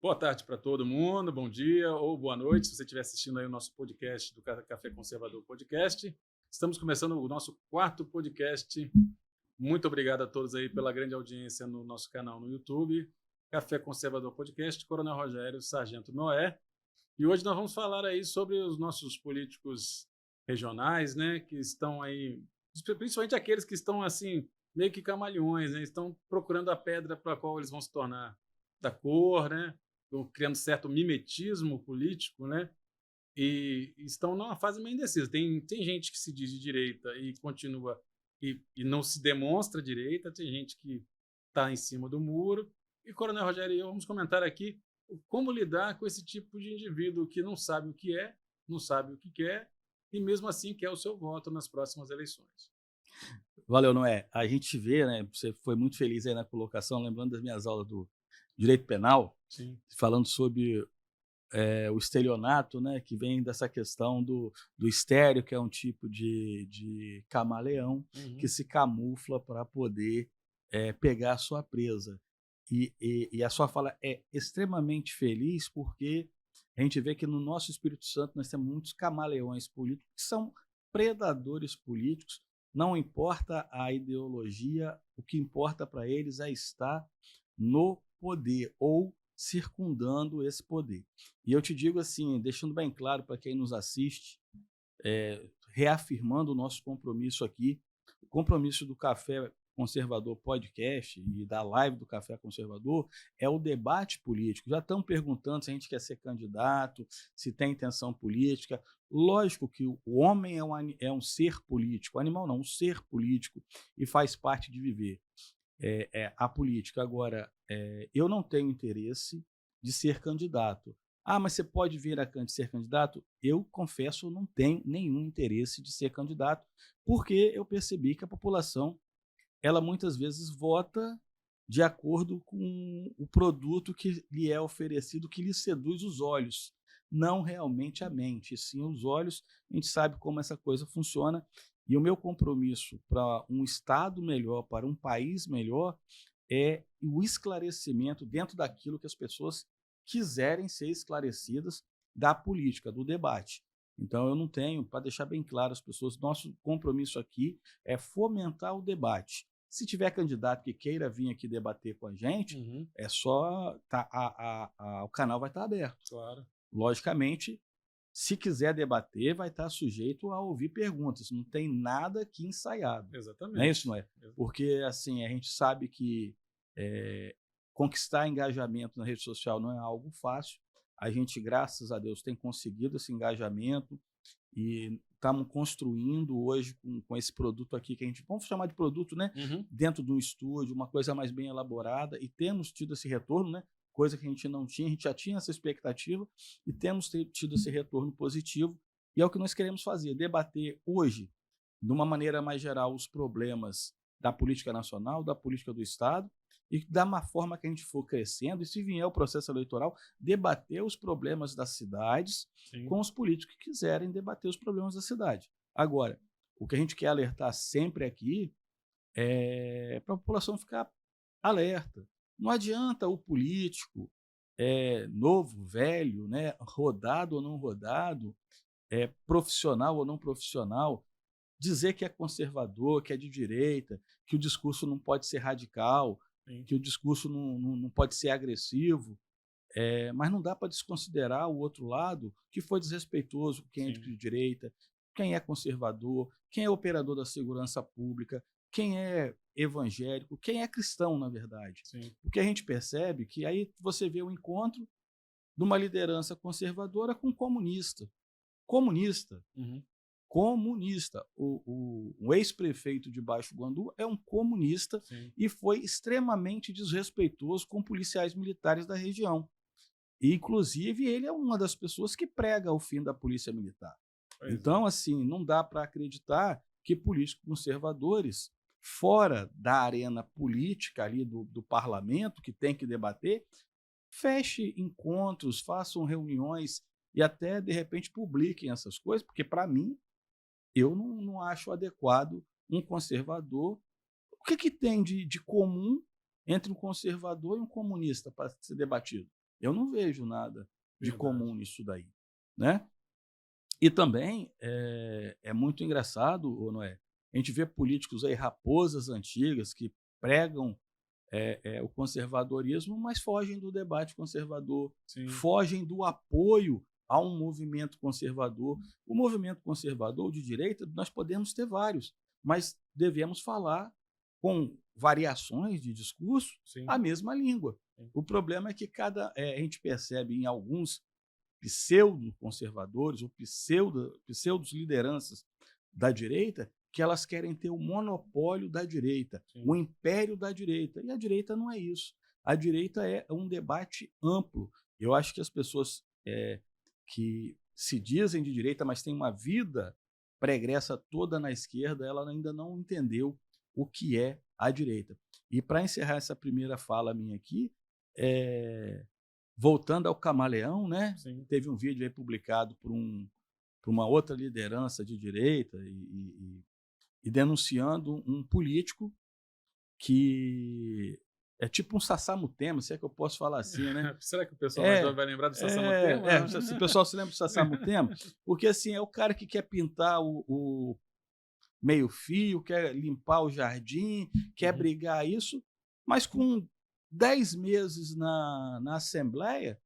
Boa tarde para todo mundo, bom dia ou boa noite, se você estiver assistindo aí o nosso podcast do Café Conservador Podcast. Estamos começando o nosso quarto podcast. Muito obrigado a todos aí pela grande audiência no nosso canal no YouTube, Café Conservador Podcast, Coronel Rogério, Sargento Noé. E hoje nós vamos falar aí sobre os nossos políticos regionais, né, que estão aí, principalmente aqueles que estão assim, meio que camaleões, né, estão procurando a pedra para a qual eles vão se tornar da cor, né, criando certo mimetismo político, né, e estão numa fase meio indecisa. Tem gente que se diz de direita e continua e não se demonstra direita, tem gente que está em cima do muro, e Coronel Rogério e eu vamos comentar aqui como lidar com esse tipo de indivíduo que não sabe o que é, não sabe o que quer, e mesmo assim quer o seu voto nas próximas eleições. Valeu, Noé. A gente vê, né, você foi muito feliz aí na colocação, lembrando das minhas aulas do direito penal, Sim. falando sobre o estelionato, né, que vem dessa questão do estéreo, que é um tipo de camaleão que Uhum. se camufla para poder pegar a sua presa. E a sua fala é extremamente feliz porque a gente vê que no nosso Espírito Santo nós temos muitos camaleões políticos que são predadores políticos. Não importa a ideologia, o que importa para eles é estar no poder ou circundando esse poder. E eu te digo assim, deixando bem claro para quem nos assiste, reafirmando o nosso compromisso aqui, o compromisso do Café Conservador Podcast e da live do Café Conservador é o debate político. Já estão perguntando se a gente quer ser candidato, se tem intenção política. Lógico que o homem é um ser político, o animal não, um ser político e faz parte de viver a política. Agora, eu não tenho interesse de ser candidato. Ah, mas você pode vir a ser candidato? Eu confesso, não tenho nenhum interesse de ser candidato, porque eu percebi que a população, ela muitas vezes vota de acordo com o produto que lhe é oferecido, que lhe seduz os olhos, não realmente a mente, e sim os olhos. A gente sabe como essa coisa funciona, e o meu compromisso para um Estado melhor, para um país melhor, é o esclarecimento dentro daquilo que as pessoas quiserem ser esclarecidas da política, do debate. Então, eu não tenho, para deixar bem claro às pessoas, nosso compromisso aqui é fomentar o debate. Se tiver candidato que queira vir aqui debater com a gente, Uhum. é só o canal vai estar aberto. Claro. Logicamente, se quiser debater, vai estar sujeito a ouvir perguntas. Não tem nada aqui ensaiado. Não é isso, Exatamente. não é? Porque assim a gente sabe que conquistar engajamento na rede social não é algo fácil. A gente, graças a Deus, tem conseguido esse engajamento e estamos construindo hoje com esse produto aqui, que a gente, vamos chamar de produto, né? Uhum. Dentro de um estúdio, uma coisa mais bem elaborada, e temos tido esse retorno, né? Coisa que a gente não tinha, a gente já tinha essa expectativa e temos tido esse retorno positivo, e é o que nós queremos fazer, debater hoje, de uma maneira mais geral, os problemas da política nacional, da política do Estado, e da uma forma que a gente for crescendo, e se vier o processo eleitoral, debater os problemas das cidades Sim. com os políticos que quiserem debater os problemas da cidade. Agora, o que a gente quer alertar sempre aqui é para a população ficar alerta. Não adianta o político novo, velho, né, rodado ou não rodado, profissional ou não profissional, dizer que é conservador, que é de direita, que o discurso não pode ser radical, Sim. que o discurso não pode ser agressivo, mas não dá para desconsiderar o outro lado, que foi desrespeitoso com quem é Sim. de direita, quem é conservador, quem é operador da segurança pública, quem é evangélico, quem é cristão, na verdade. Sim. Porque a gente percebe que aí você vê o encontro de uma liderança conservadora com comunista. Comunista. Uhum. Comunista. O ex-prefeito de Baixo Guandu é um comunista Sim. e foi extremamente desrespeitoso com policiais militares da região. E, inclusive, ele é uma das pessoas que prega o fim da polícia militar. Pois é. Então, assim, não dá para acreditar que políticos conservadores, fora da arena política ali do parlamento, que tem que debater, feche encontros, façam reuniões e até, de repente, publiquem essas coisas, porque, para mim, eu não acho adequado um conservador. O que tem de comum entre um conservador e um comunista para ser debatido? Eu não vejo nada de Verdade. comum nisso daí, né? E também é muito engraçado, ô Noé, a gente vê políticos aí, raposas antigas, que pregam o conservadorismo, mas fogem do debate conservador, Sim. fogem do apoio a um movimento conservador. O movimento conservador de direita, nós podemos ter vários, mas devemos falar com variações de discurso Sim. a mesma língua. Sim. O problema é que a gente percebe em alguns pseudo-conservadores ou pseudo-lideranças da direita que elas querem ter o monopólio da direita, Sim. o império da direita. E a direita não é isso. A direita é um debate amplo. Eu acho que as pessoas que se dizem de direita, mas têm uma vida pregressa toda na esquerda, ela ainda não entendeu o que é a direita. E para encerrar essa primeira fala minha aqui, voltando ao Camaleão, né? Sim. Teve um vídeo aí publicado por uma outra liderança de direita e denunciando um político que é tipo um Sassamutema, se é que eu posso falar assim, né? Será que o pessoal mais jovem vai lembrar do Sassamutema? Se o pessoal se lembra do Sassamutema, porque assim, é o cara que quer pintar o meio-fio, quer limpar o jardim, quer brigar isso, mas com 10 meses na Assembleia,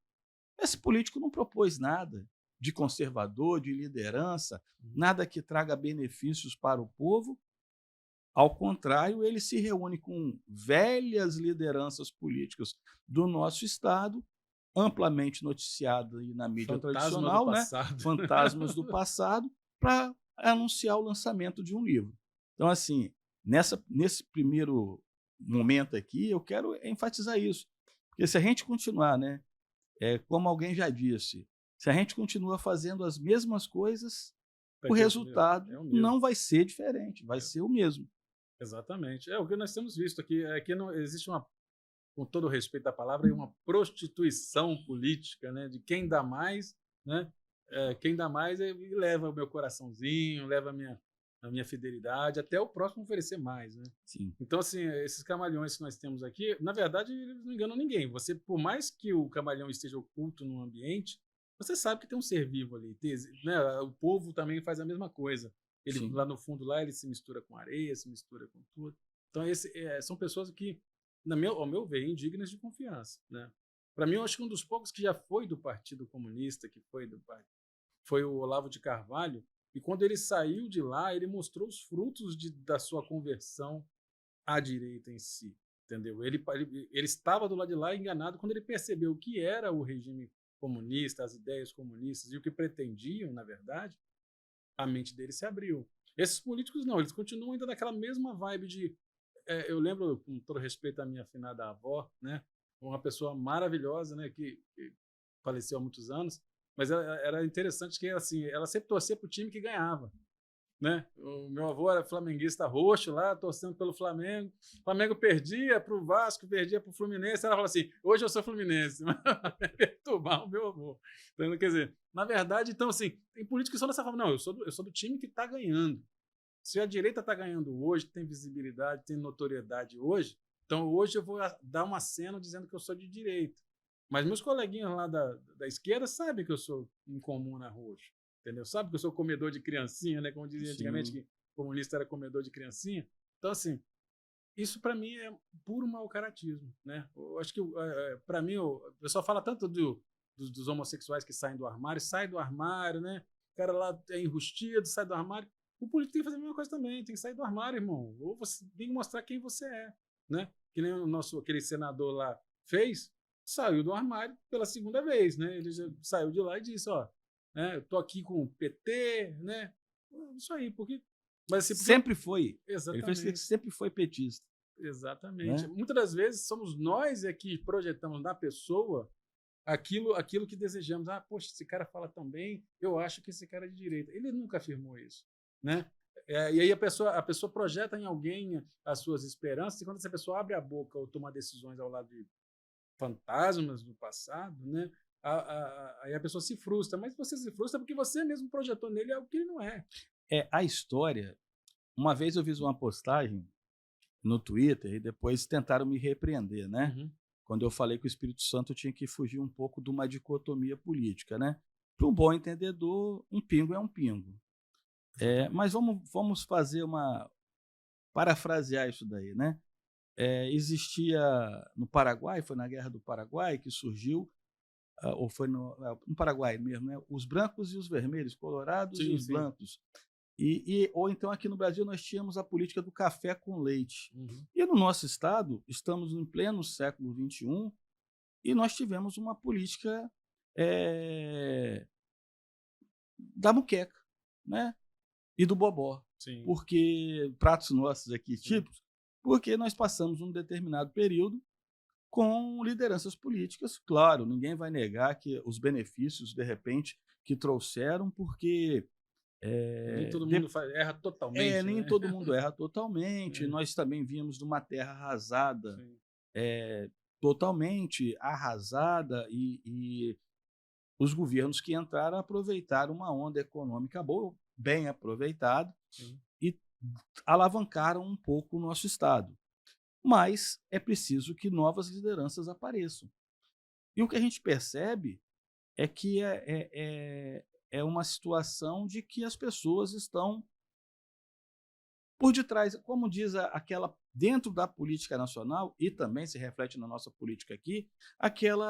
esse político não propôs nada de conservador, de liderança, nada que traga benefícios para o povo. Ao contrário, ele se reúne com velhas lideranças políticas do nosso Estado, amplamente noticiadas na mídia tradicional, né? Fantasmas do passado, para anunciar o lançamento de um livro. Então, assim, nesse primeiro momento aqui, eu quero enfatizar isso. Porque se a gente continuar, né? Como alguém já disse, se a gente continua fazendo as mesmas coisas, o resultado não vai ser diferente, vai ser o mesmo. Exatamente. É o que nós temos visto aqui. É que não existe com todo o respeito à palavra, uma prostituição política, né? De quem dá mais, né? Quem dá mais leva o meu coraçãozinho, leva a minha fidelidade, até o próximo oferecer mais, né? Sim. Então, assim, esses camaleões que nós temos aqui, na verdade, eles não enganam ninguém. Você, por mais que o camaleão esteja oculto no ambiente, você sabe que tem um ser vivo ali, né? O povo também faz a mesma coisa. Ele lá no fundo, lá ele se mistura com areia, se mistura com tudo. Então, são pessoas que, ao meu ver, indignas de confiança, né? Para mim, eu acho que um dos poucos que já foi do Partido Comunista, foi o Olavo de Carvalho, e quando ele saiu de lá, ele mostrou os frutos da sua conversão à direita em si, entendeu? Ele estava do lado de lá enganado quando ele percebeu o que era o regime comunista, as ideias comunistas e o que pretendiam, na verdade, a mente dele se abriu. Esses políticos não, eles continuam ainda naquela mesma vibe de... eu lembro, com todo respeito à minha afinada avó, né? Uma pessoa maravilhosa, né? Que faleceu há muitos anos, mas era interessante que assim, ela sempre torcia para o time que ganhava, né? O meu avô era flamenguista roxo lá, torcendo pelo Flamengo. O Flamengo perdia para o Vasco, perdia para o Fluminense. Ela falava assim: hoje eu sou Fluminense. Perturbar o meu avô. Então, quer dizer, na verdade, então, assim, tem políticos que são dessa forma. Não, eu sou do time que está ganhando. Se a direita está ganhando hoje, tem visibilidade, tem notoriedade hoje, então hoje eu vou dar uma cena dizendo que eu sou de direita. Mas meus coleguinhas lá da esquerda sabem que eu sou incomum na roxo, entendeu? Sabe que eu sou comedor de criancinha, né? Como dizia antigamente que comunista era comedor de criancinha. Então, assim, isso para mim é puro mau caratismo, né? Eu acho que, para mim, o pessoal fala tanto dos homossexuais que saem do armário, sai do armário, né? O cara lá é enrustido, sai do armário. O político tem que fazer a mesma coisa também, tem que sair do armário, irmão. Ou você tem que mostrar quem você é, né? Que nem aquele senador lá fez, saiu do armário pela segunda vez, né? Ele já saiu de lá e disse, ó, eu tô aqui com o PT, né? Isso aí, porque... Mas, assim, sempre foi. Exatamente. Ele fez que sempre foi petista. Exatamente. Né? Muitas das vezes somos nós que projetamos na pessoa aquilo que desejamos. Ah, poxa, esse cara fala tão bem, eu acho que esse cara é de direita. Ele nunca afirmou isso, né? E aí a pessoa projeta em alguém as suas esperanças, e quando essa pessoa abre a boca ou toma decisões ao lado de fantasmas do passado, né? Aí a pessoa se frustra, mas você se frustra porque você mesmo projetou nele algo que ele não é. A história... Uma vez eu fiz uma postagem no Twitter e depois tentaram me repreender, né? quando eu falei que o Espírito Santo tinha que fugir um pouco de uma dicotomia política, né? Para um bom entendedor, um pingo é um pingo. Mas vamos fazer parafrasear isso daí, né? Existia no Paraguai, foi na Guerra do Paraguai que surgiu, ou foi no Paraguai mesmo, né? Os brancos e os vermelhos, colorados e os blancos. Ou então aqui no Brasil nós tínhamos a política do café com leite. E no nosso estado, estamos em pleno século XXI, e nós tivemos uma política da muqueca, né? E do bobó. Sim. Porque, pratos nossos aqui típicos, porque nós passamos um determinado período com lideranças políticas. Claro, ninguém vai negar que os benefícios, de repente, que trouxeram, porque... nem todo mundo erra totalmente. Nem né? todo mundo erra totalmente. Nós também vínhamos de uma terra arrasada, totalmente arrasada, e os governos que entraram aproveitaram uma onda econômica boa, bem aproveitada, e alavancaram um pouco o nosso estado. Mas é preciso que novas lideranças apareçam. E o que a gente percebe é que é uma situação de que as pessoas estão por detrás, como diz dentro da política nacional, e também se reflete na nossa política aqui,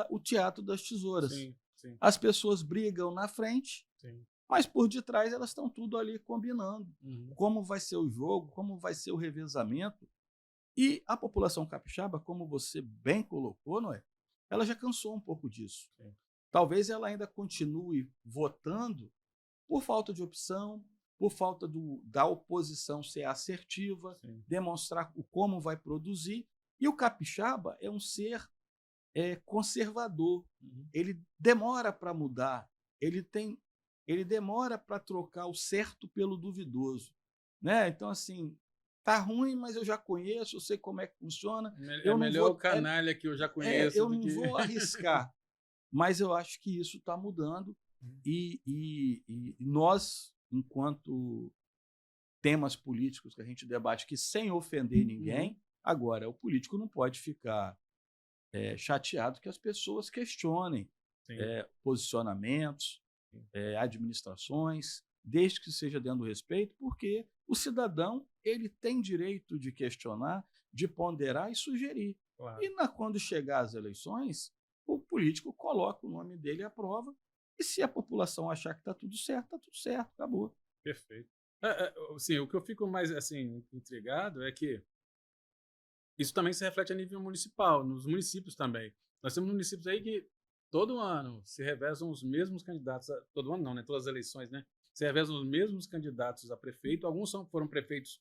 o teatro das tesouras. Sim, sim. As pessoas brigam na frente, Sim. mas por detrás elas estão tudo ali combinando como vai ser o jogo, como vai ser o revezamento. E a população capixaba, como você bem colocou, Noé, ela já cansou um pouco disso. Sim. Talvez ela ainda continue votando por falta de opção, por falta da oposição ser assertiva, demonstrar como vai produzir. E o capixaba é um ser conservador. Ele demora para mudar, ele demora para trocar o certo pelo duvidoso, né? Então, assim, tá ruim, mas eu já conheço, eu sei como é que funciona. É melhor o canalha que eu já conheço. Eu não vou arriscar. Mas eu acho que isso está mudando, e nós, enquanto temas políticos que a gente debate aqui, sem ofender ninguém, agora, o político não pode ficar chateado que as pessoas questionem posicionamentos, administrações, desde que seja dando respeito, porque o cidadão ele tem direito de questionar, de ponderar e sugerir. Claro. E quando chegar às eleições, o político coloca o nome dele à prova, e se a população achar que está tudo certo, acabou. Perfeito. Assim, o que eu fico mais assim, intrigado é que isso também se reflete a nível municipal, nos municípios também. Nós temos municípios aí que todo ano se revezam os mesmos candidatos, todo ano não, né? Todas as eleições, né? Se revezam os mesmos candidatos a prefeito, alguns foram prefeitos,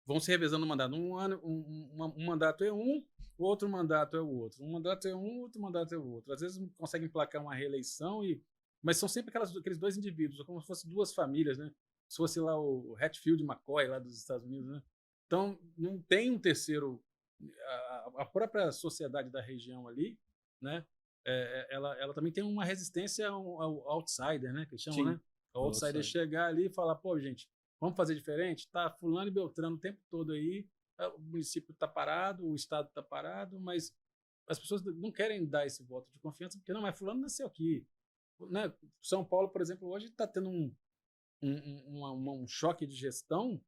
vão se revezando o mandato. Um mandato é o outro mandato é o outro. Um mandato é outro mandato é o outro. Às vezes conseguem emplacar uma reeleição, mas são sempre aqueles dois indivíduos, como se fossem duas famílias, né? Se fosse lá o Hatfield McCoy, lá dos Estados Unidos, né? Então, não tem um terceiro. A própria sociedade da região ali, né? Ela também tem uma resistência ao outsider, né? Que eles chamam, né? O outsider chegar ali e falar, pô, gente, vamos fazer diferente? Tá fulano e beltrano o tempo todo aí, o município está parado, o estado está parado, mas as pessoas não querem dar esse voto de confiança, porque não, mas fulano nasceu aqui. Né? São Paulo, por exemplo, hoje está tendo um choque de gestão,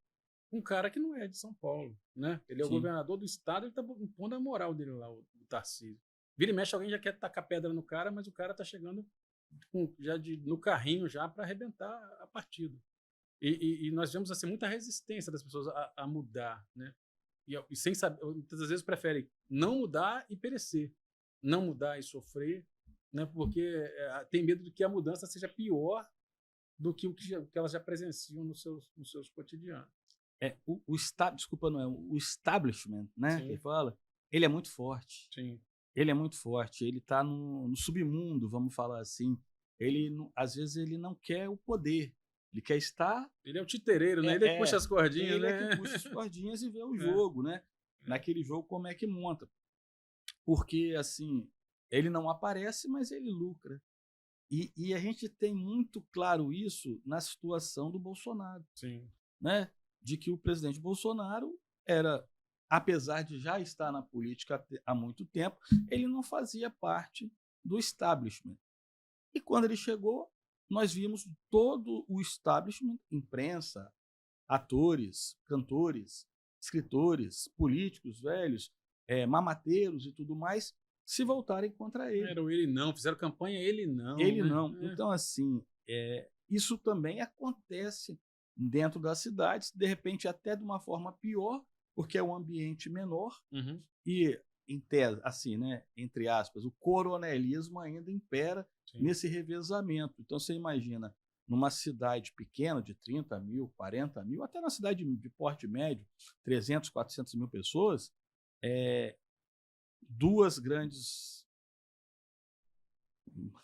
um cara que não é de São Paulo, né? Ele é o governador do estado, ele está impondo a moral dele lá, o Tarcísio. Vira e mexe, alguém já quer tacar pedra no cara, mas o cara está chegando no carrinho já para arrebentar a partida. E nós vemos assim, muita resistência das pessoas a mudar, né? E sem saber, muitas vezes preferem não mudar e perecer, não mudar e sofrer, né? Porque tem medo de que a mudança seja pior do que o que elas já presenciam nos seus cotidianos. Desculpa, não é o establishment, né? Que fala, ele é muito forte. Sim. Ele é muito forte. Ele está no submundo, vamos falar assim. Às vezes ele não quer o poder. Ele quer estar. Ele é o titereiro, né? Ele é que puxa as cordinhas, ele né? É que puxa as cordinhas e vê o jogo, né? Naquele jogo, como é que monta. Porque, assim, ele não aparece, mas ele lucra. E a gente tem muito claro isso na situação do Bolsonaro. Sim. Né? De que o presidente Bolsonaro era apesar de já estar na política há muito tempo, ele não fazia parte do establishment. E quando ele chegou, nós vimos todo o establishment, imprensa, atores, cantores, escritores, políticos velhos, mamateiros e tudo mais, se voltarem contra ele. Era o ele não, fizeram campanha ele não. Ele né? não. Então, assim, isso também acontece dentro das cidades, de repente até de uma forma pior, porque é um ambiente menor Uhum. e, em tese, assim, né, entre aspas, o coronelismo ainda impera Sim. nesse revezamento. Então, você imagina, numa cidade pequena de 30 mil, 40 mil, até na cidade de porte médio, 300, 400 mil pessoas, duas grandes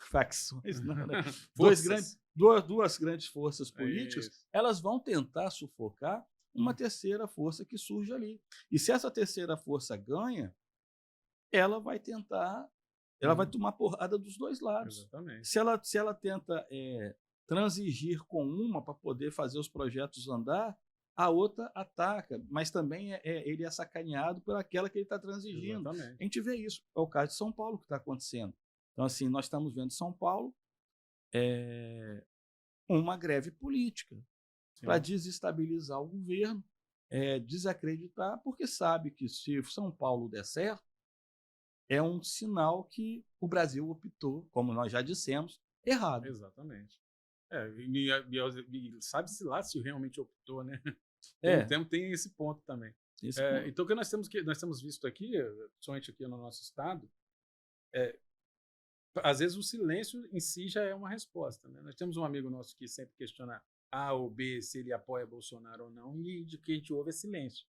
facções, não, né? duas grandes forças políticas, elas vão tentar sufocar uma terceira força que surge ali. E se essa terceira força ganha, ela vai tentar, ela vai tomar porrada dos dois lados. Exatamente. Se ela tenta transigir com uma para poder fazer os projetos andar, a outra ataca, mas também ele é sacaneado por aquela que ele está transigindo. Exatamente. A gente vê isso. É o caso de São Paulo que está acontecendo. Então, assim, nós estamos vendo São Paulo uma greve política para desestabilizar o governo, desacreditar, porque sabe que se São Paulo der certo, é um sinal que o Brasil optou, como nós já dissemos, errado. Exatamente. E sabe-se lá se realmente optou, né? Tem esse ponto também. Então, o que nós temos visto aqui, somente aqui no nosso estado, às vezes o silêncio em si já é uma resposta. Né? Nós temos um amigo nosso que sempre questiona A ou B, se ele apoia Bolsonaro ou não, e de que a gente ouve é silêncio.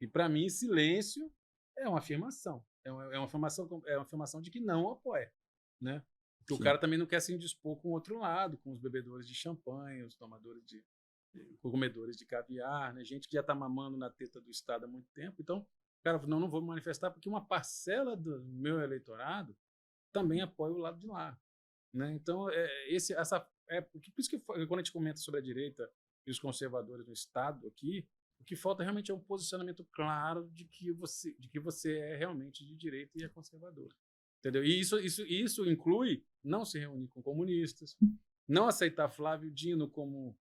E para mim, silêncio é uma afirmação. É uma afirmação de que não apoia. Né? Porque o cara também não quer se indispor com o outro lado, com os bebedores de champanhe, os comedores de caviar, né? Gente que já está mamando na teta do Estado há muito tempo. Então, o cara não vou me manifestar porque uma parcela do meu eleitorado também apoia o lado de lá. Né? Então, por isso que quando a gente comenta sobre a direita e os conservadores no Estado aqui, o que falta realmente é um posicionamento claro de que você é realmente de direita e é conservador. Entendeu? E isso inclui não se reunir com comunistas, não aceitar Flávio Dino como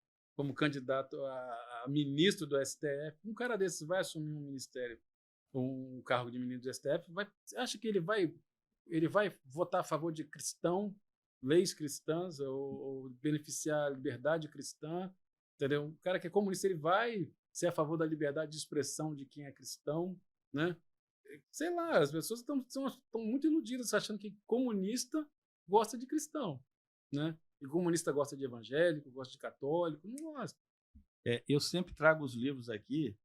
candidato a ministro do STF. Um cara desses vai assumir um ministério, um cargo de ministro do STF, acha que ele vai votar a favor de leis cristãs ou beneficiar a liberdade cristã? Entendeu? Um cara que é comunista, ele vai ser a favor da liberdade de expressão de quem é cristão, né? Sei lá, as pessoas estão muito iludidas achando que comunista gosta de cristão, né? E comunista gosta de evangélico, gosta de católico, não gosta. Eu sempre trago os livros aqui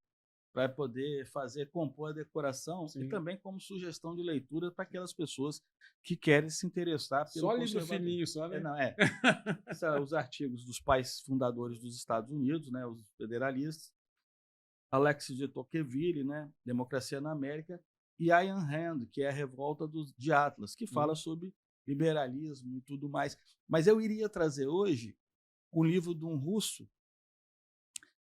para poder compor a decoração. Sim. E também como sugestão de leitura para aquelas pessoas que querem se interessar pelo livro fininho, só, né? Os artigos dos pais fundadores dos Estados Unidos, né, os federalistas, Alexis de Tocqueville, né, Democracia na América, e Ayn Rand, que é a Revolta de Atlas, que fala sobre liberalismo e tudo mais. Mas eu iria trazer hoje o livro de um russo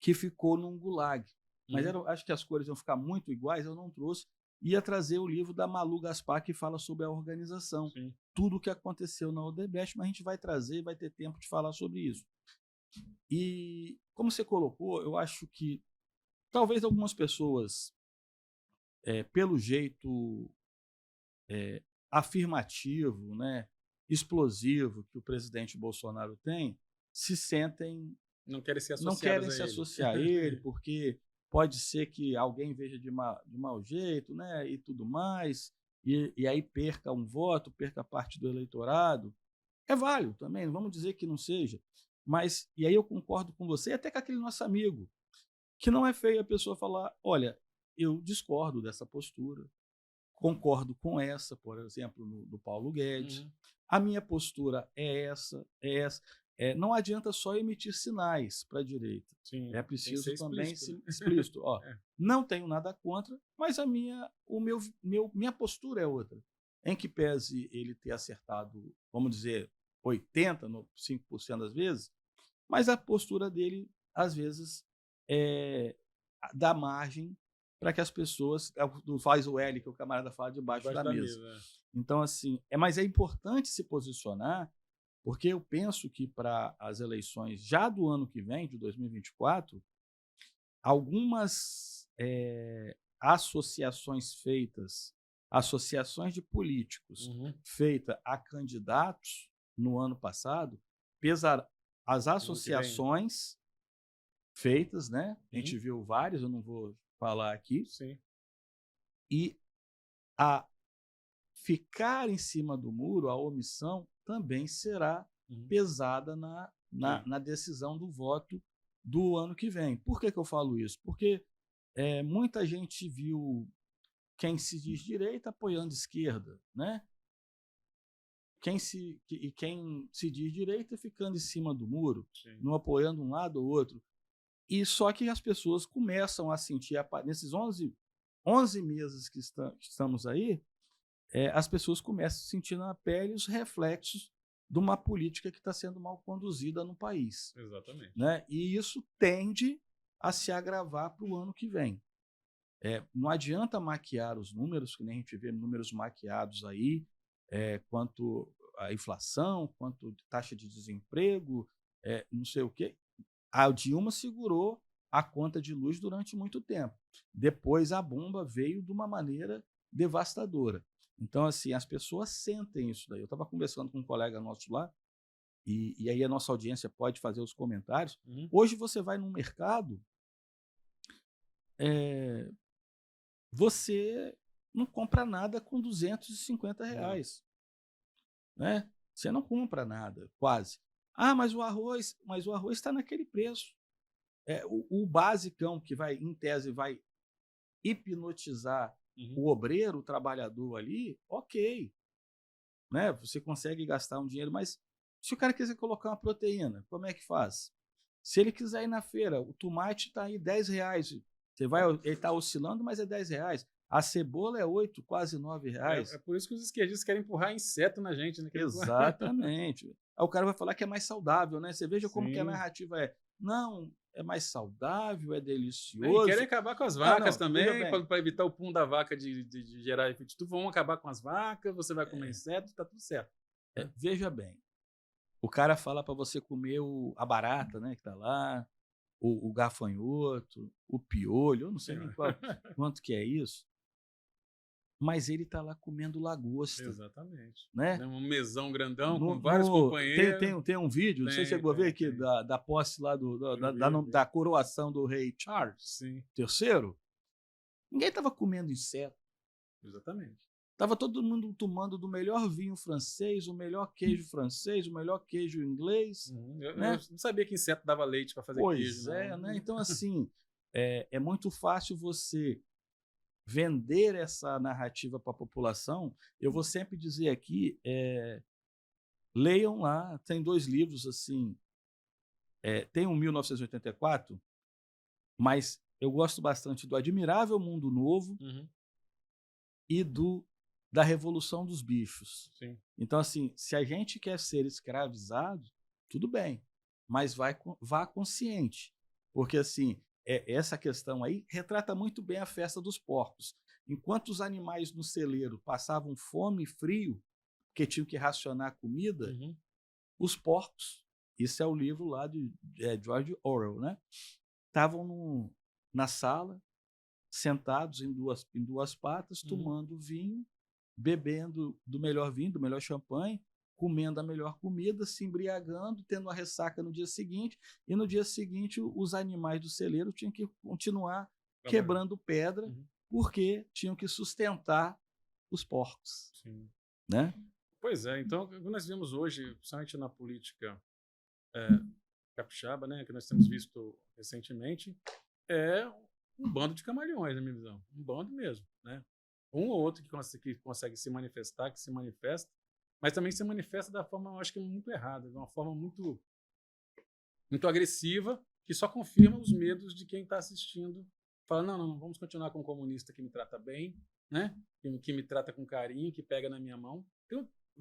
que ficou num gulag. Mas acho que as cores iam ficar muito iguais, eu não trouxe. Ia trazer o livro da Malu Gaspar, que fala sobre a organização. Sim. Tudo o que aconteceu na Odebrecht, mas a gente vai trazer, vai ter tempo de falar sobre isso. E, como você colocou, eu acho que talvez algumas pessoas, pelo jeito afirmativo, né, explosivo que o presidente Bolsonaro tem, se sentem... Não querem se associar a ele, porque pode ser que alguém veja de mau jeito, né, e tudo mais, e aí perca um voto, perca parte do eleitorado. É válido também, não vamos dizer que não seja. Mas, e aí eu concordo com você, até com aquele nosso amigo, que não é feio a pessoa falar, olha, eu discordo dessa postura, concordo com essa, por exemplo, do Paulo Guedes, a minha postura é essa. Não adianta só emitir sinais para a direita. Sim, é preciso também ser explícito. Não tenho nada contra, mas minha postura é outra. Em que pese ele ter acertado, vamos dizer, 80%, 5% das vezes, mas a postura dele, às vezes, dá margem para que as pessoas... Não faz o L, que o camarada fala, debaixo da mesa. Então, assim, mas é importante se posicionar, porque eu penso que para as eleições já do ano que vem, de 2024, algumas associações de políticos feitas a candidatos no ano passado, as associações feitas, né? A gente viu várias, eu não vou falar aqui, e a ficar em cima do muro, a omissão, também será pesada na decisão do voto do ano que vem. Por que eu falo isso? Porque muita gente viu quem se diz direita apoiando esquerda, né? Quem se diz direita ficando em cima do muro, não apoiando um lado ou outro. E só que as pessoas começam a sentir, nesses 11 meses que estamos aí, as pessoas começam a sentir na pele os reflexos de uma política que está sendo mal conduzida no país. Exatamente. Né? E isso tende a se agravar para o ano que vem. Não adianta maquiar os números, que nem a gente vê números maquiados aí, quanto a inflação, quanto taxa de desemprego, não sei o quê. A Dilma segurou a conta de luz durante muito tempo. Depois a bomba veio de uma maneira devastadora. Então, assim, as pessoas sentem isso daí. Eu estava conversando com um colega nosso lá, e aí a nossa audiência pode fazer os comentários. Hoje você vai no mercado, você não compra nada com R$250. Né? Você não compra nada, quase. Ah, mas o arroz está naquele preço. O basicão que vai, em tese, vai hipnotizar o obreiro, o trabalhador ali, ok. Né? Você consegue gastar um dinheiro, mas se o cara quiser colocar uma proteína, como é que faz? Se ele quiser ir na feira, o tomate está aí R$10. Ele está oscilando, mas é R$10. A cebola é 8, quase R$9. É por isso que os esquerdistas querem empurrar inseto na gente, né? Exatamente. Aí o cara vai falar que é mais saudável, né? Você veja como que a narrativa é. Não, é mais saudável, é delicioso. E querem acabar com as vacas também, para evitar o pum da vaca de gerar efeito estufa. Vão acabar com as vacas, você vai comer inseto, tá tudo certo. Veja bem, o cara fala para você comer a barata, né, que tá lá, o gafanhoto, o piolho, eu não sei nem quanto que é isso, mas ele tá lá comendo lagosta. Exatamente. Né? Um mesão grandão com vários companheiros. Tem um vídeo, não sei se você chegou a ver aqui, da posse lá da coroação do rei Charles III. Ninguém estava comendo inseto. Exatamente. Estava todo mundo tomando do melhor vinho francês, o melhor queijo francês, o melhor queijo inglês. Eu não sabia que inseto dava leite para fazer queijo. Pois né? Então, assim, é muito fácil você vender essa narrativa para a população. Eu vou sempre dizer aqui, leiam lá, tem 2 livros, assim, tem um 1984, mas eu gosto bastante do Admirável Mundo Novo e da Revolução dos Bichos. Então, assim, se a gente quer ser escravizado, tudo bem, mas vá consciente, porque, assim, essa questão aí retrata muito bem a festa dos porcos. Enquanto os animais no celeiro passavam fome e frio, porque tinham que racionar comida, os porcos, isso é o livro lá de George Orwell, né? Estavam na sala, sentados em duas patas, tomando vinho, bebendo do melhor vinho, do melhor champanhe, comendo a melhor comida, se embriagando, tendo uma ressaca no dia seguinte, e no dia seguinte os animais do celeiro tinham que continuar quebrando pedra, porque tinham que sustentar os porcos. Né? Pois é, então, o que nós vemos hoje, principalmente na política capixaba, né, que nós temos visto recentemente, é um bando de camaleões, na minha visão. Um bando mesmo. Né? Um ou outro que consegue se manifestar, que se manifesta, mas também se manifesta da forma, eu acho que muito errada, de uma forma muito, muito agressiva, que só confirma os medos de quem está assistindo. Fala, não, vamos continuar com um comunista que me trata bem, né? Que me trata com carinho, que pega na minha mão.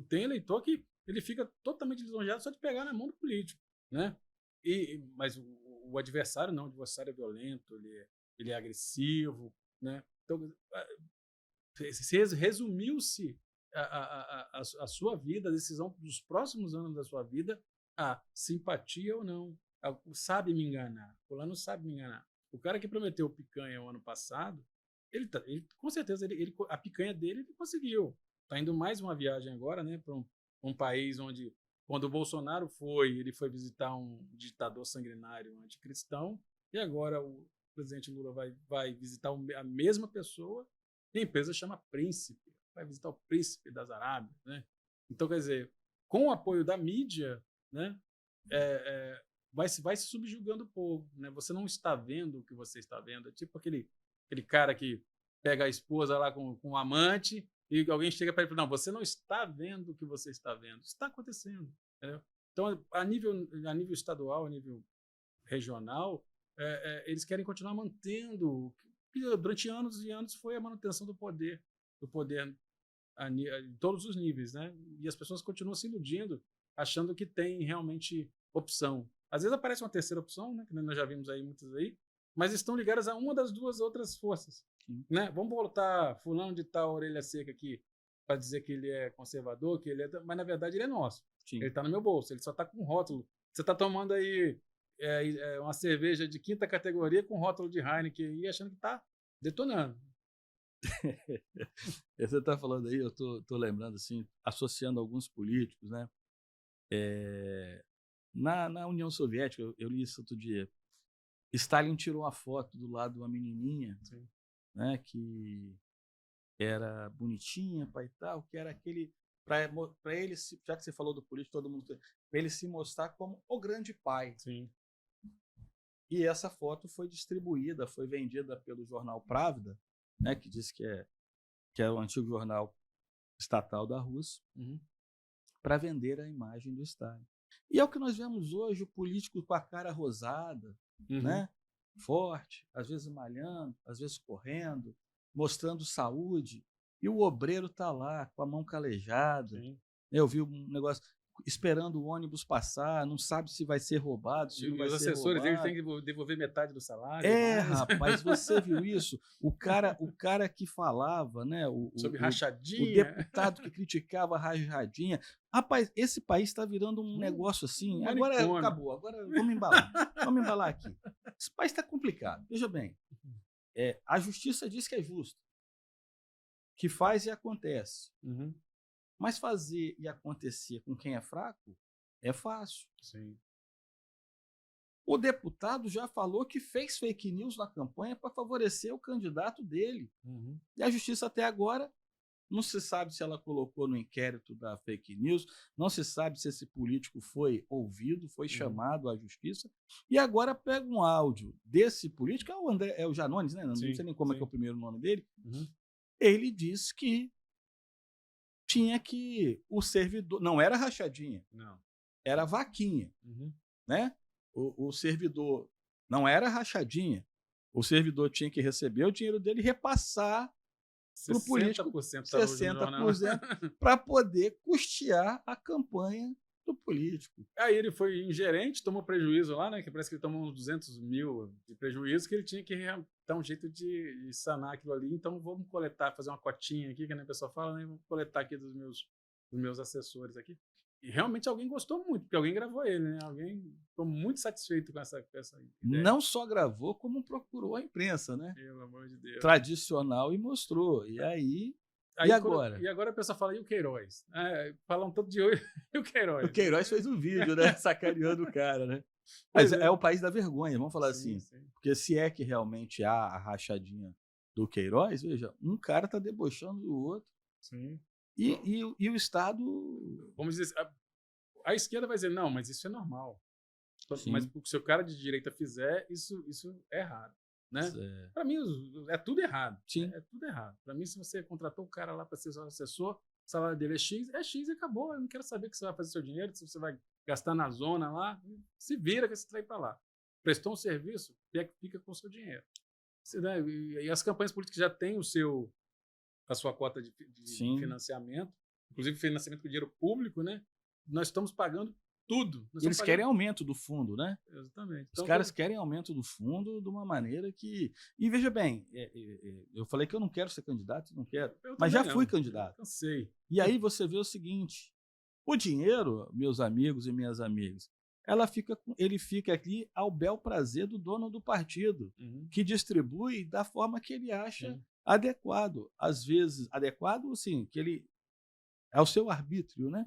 Tem eleitor que ele fica totalmente lisonjeado só de pegar na mão do político. Né? Mas o adversário não, o adversário é violento, ele é agressivo, né? Então, resumiu-se a sua vida, a decisão dos próximos anos da sua vida, a simpatia ou não. Sabe me enganar. Fulano sabe me enganar. O cara que prometeu picanha o ano passado, ele com certeza, a picanha dele ele conseguiu. Está indo mais uma viagem agora, né, para um país onde, quando o Bolsonaro ele foi visitar um ditador sanguinário anticristão, e agora o presidente Lula vai visitar a mesma pessoa, e a empresa chama Príncipe, vai visitar o Príncipe das Arábias, né? Então, quer dizer, com o apoio da mídia, né, vai se subjugando o povo, né? Você não está vendo o que você está vendo. É tipo aquele cara que pega a esposa lá com o amante e alguém chega para ele e fala, não, você não está vendo o que você está vendo. Está acontecendo. Entendeu? Então, a nível estadual, a nível regional, eles querem continuar mantendo, durante anos e anos foi a manutenção do poder em todos os níveis, né? E as pessoas continuam se iludindo, achando que tem realmente opção. Às vezes aparece uma terceira opção, né, que nós já vimos aí muitas aí, mas estão ligadas a uma das duas outras forças, né? Vamos botar fulano de tal orelha seca aqui para dizer que ele é conservador, mas na verdade ele é nosso. Sim. Ele está no meu bolso, ele só está com rótulo. Você está tomando aí uma cerveja de 5ª categoria com rótulo de Heineken e achando que está detonando. Você está falando aí, eu tô lembrando assim, associando alguns políticos, né? Na União Soviética, eu li isso outro dia, Stalin tirou uma foto do lado de uma menininha, né, que era bonitinha, pai e tal, que era aquele, para ele, já que você falou do político, todo mundo, para ele se mostrar como o grande pai. Sim. E essa foto foi distribuída, foi vendida pelo jornal Pravda, né, que diz que é o antigo jornal estatal da Rússia, para vender a imagem do Stalin. E é o que nós vemos hoje, o político com a cara rosada, né? Forte, às vezes malhando, às vezes correndo, mostrando saúde, e o obreiro está lá com a mão calejada. Sim. Eu vi um negócio esperando o ônibus passar, não sabe se vai ser roubado, se não vai ser roubado. Os assessores eles têm que devolver metade do salário. Rapaz, você viu isso? O cara que falava, né? Sobre rachadinha. O deputado que criticava a rachadinha. Rapaz, esse país está virando um negócio assim. Agora acabou, agora vamos embalar aqui. Esse país está complicado. Veja bem, a justiça diz que é justo, que faz e acontece. Mas fazer e acontecer com quem é fraco é fácil. Sim. O deputado já falou que fez fake news na campanha para favorecer o candidato dele. E a justiça até agora não se sabe se ela colocou no inquérito da fake news, não se sabe se esse político foi ouvido, foi chamado à justiça. E agora pega um áudio desse político, é o Janones, né? Não sei nem como é que é o primeiro nome dele. Ele diz que tinha que o servidor, não era rachadinha, não, era vaquinha, né? O servidor não era rachadinha, o servidor tinha que receber o dinheiro dele e repassar para o político 60% para poder custear a campanha do político. Aí ele foi ingerente, tomou prejuízo lá, né? Que parece que ele tomou uns 200 mil de prejuízo, que ele tinha que dar um jeito de sanar aquilo ali. Então vamos coletar, fazer uma cotinha aqui, que a pessoa fala, né? Vamos coletar aqui dos meus assessores aqui. E realmente alguém gostou muito, porque alguém gravou ele, né? Alguém ficou muito satisfeito com essa ideia. Não só gravou, como procurou a imprensa, né? Pelo amor de Deus. Tradicional e mostrou. E aí e agora? E agora a pessoa fala, e o Queiroz? Falam todo de hoje, e o Queiroz? O Queiroz fez um vídeo, né? Sacaneando o cara, né? Mas é o país da vergonha, vamos falar assim. Porque se é que realmente há a rachadinha do Queiroz, veja, um cara está debochando do outro. Sim. E o Estado... Vamos dizer, a esquerda vai dizer, não, mas isso é normal. Sim. Mas se o cara de direita fizer, isso é errado. Né? Para mim, é tudo errado. Sim. É tudo errado. Para mim, se você contratou o cara lá para ser seu assessor, o salário dele é X e acabou. Eu não quero saber o que você vai fazer seu dinheiro, se você vai gastar na zona lá, se vira que você traz para lá. Prestou um serviço, fica com o seu dinheiro. Né? E as campanhas políticas já têm a sua cota de financiamento, inclusive financiamento com dinheiro público, né? Nós estamos pagando tudo. Eles querem aumento do fundo, né? Exatamente. Os caras querem aumento do fundo de uma maneira que... E veja bem, eu falei que eu não quero ser candidato, não quero, mas já fui candidato. Cansei. E aí você vê o seguinte, o dinheiro, meus amigos e minhas amigas, ele fica aqui ao bel prazer do dono do partido, que distribui da forma que ele acha adequado. Às vezes, adequado, assim, que ele é o seu arbítrio, né?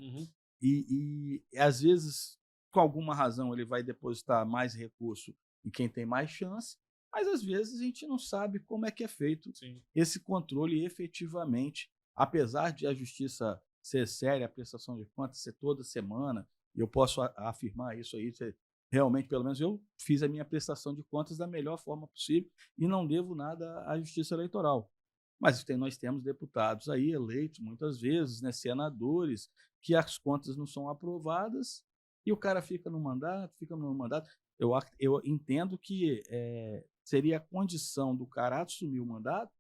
E às vezes, com alguma razão, ele vai depositar mais recurso em quem tem mais chance, mas às vezes a gente não sabe como é que é feito esse controle efetivamente, apesar de a justiça ser séria, a prestação de contas ser toda semana, e eu posso afirmar isso aí, realmente, pelo menos eu fiz a minha prestação de contas da melhor forma possível e não devo nada à justiça eleitoral. Mas nós temos deputados aí eleitos muitas vezes, né, senadores, que as contas não são aprovadas e o cara fica no mandato. Eu entendo que seria a condição do cara assumir o mandato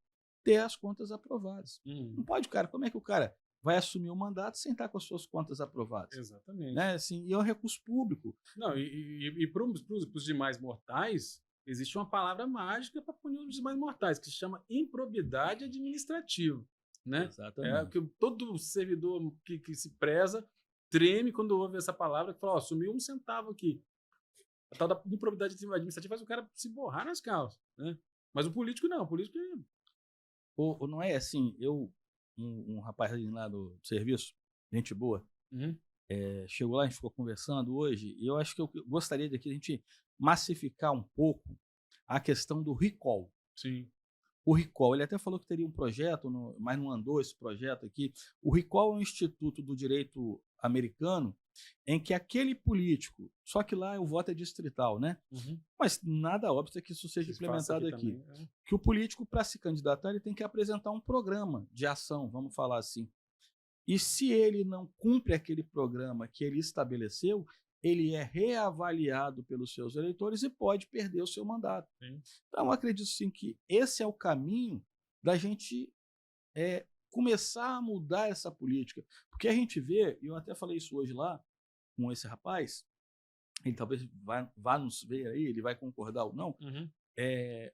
ter as contas aprovadas. Não pode, como é que o cara vai assumir o mandato sem estar com as suas contas aprovadas? Exatamente. Né? Assim, e é um recurso público. Não, e para os demais mortais, existe uma palavra mágica para punir os demais mortais, que se chama improbidade administrativa. Né? Exatamente. Que todo servidor que se preza treme quando ouve essa palavra, que fala, sumiu 1 centavo aqui. A tal da improbidade administrativa faz o cara se borrar nas calças. Né? Mas o político não, o político... Não é assim, um rapaz lá do serviço, gente boa, chegou lá, a gente ficou conversando hoje, e eu acho que eu gostaria de aqui a gente massificar um pouco a questão do recall. Sim. O recall, ele até falou que teria um projeto, mas não andou esse projeto aqui. O recall é um instituto do direito americano em que aquele político, só que lá o voto é distrital, né? Mas nada óbvio que isso seja implementado aqui. Também, que o político, para se candidatar, ele tem que apresentar um programa de ação, vamos falar assim. E se ele não cumpre aquele programa que ele estabeleceu, ele é reavaliado pelos seus eleitores e pode perder o seu mandato. Então, eu acredito sim que esse é o caminho da gente começar a mudar essa política. Porque a gente vê, e eu até falei isso hoje lá com esse rapaz, ele talvez vá nos ver aí, ele vai concordar ou não,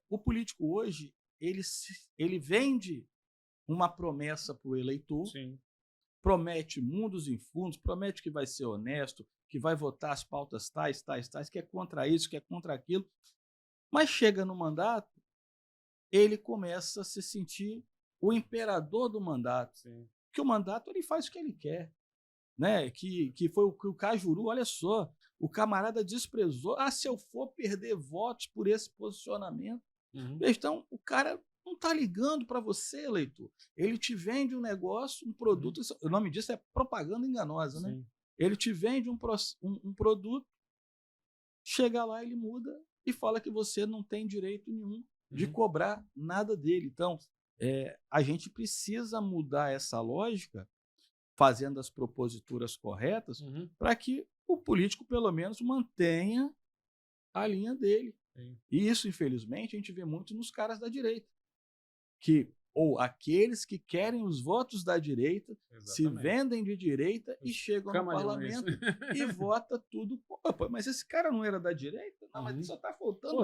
o político hoje, ele vende uma promessa para o eleitor, promete mundos e fundos, promete que vai ser honesto, que vai votar as pautas tais, que é contra isso, que é contra aquilo, mas chega no mandato, ele começa a se sentir o imperador do mandato, que o mandato ele faz o que ele quer, né? Que foi o que o Cajuru, olha só, o camarada desprezou, se eu for perder votos por esse posicionamento, então o cara não está ligando para você, eleitor. Ele te vende um negócio, um produto, o nome disso é propaganda enganosa, né? Ele te vende um produto, chega lá, ele muda e fala que você não tem direito nenhum de cobrar nada dele. Então, a gente precisa mudar essa lógica, fazendo as proposituras corretas, para que o político, pelo menos, mantenha a linha dele. E isso, infelizmente, a gente vê muito nos caras da direita, ou aqueles que querem os votos da direita, se vendem de direita e chegam no parlamento e vota tudo. Mas esse cara não era da direita? Não, mas só está faltando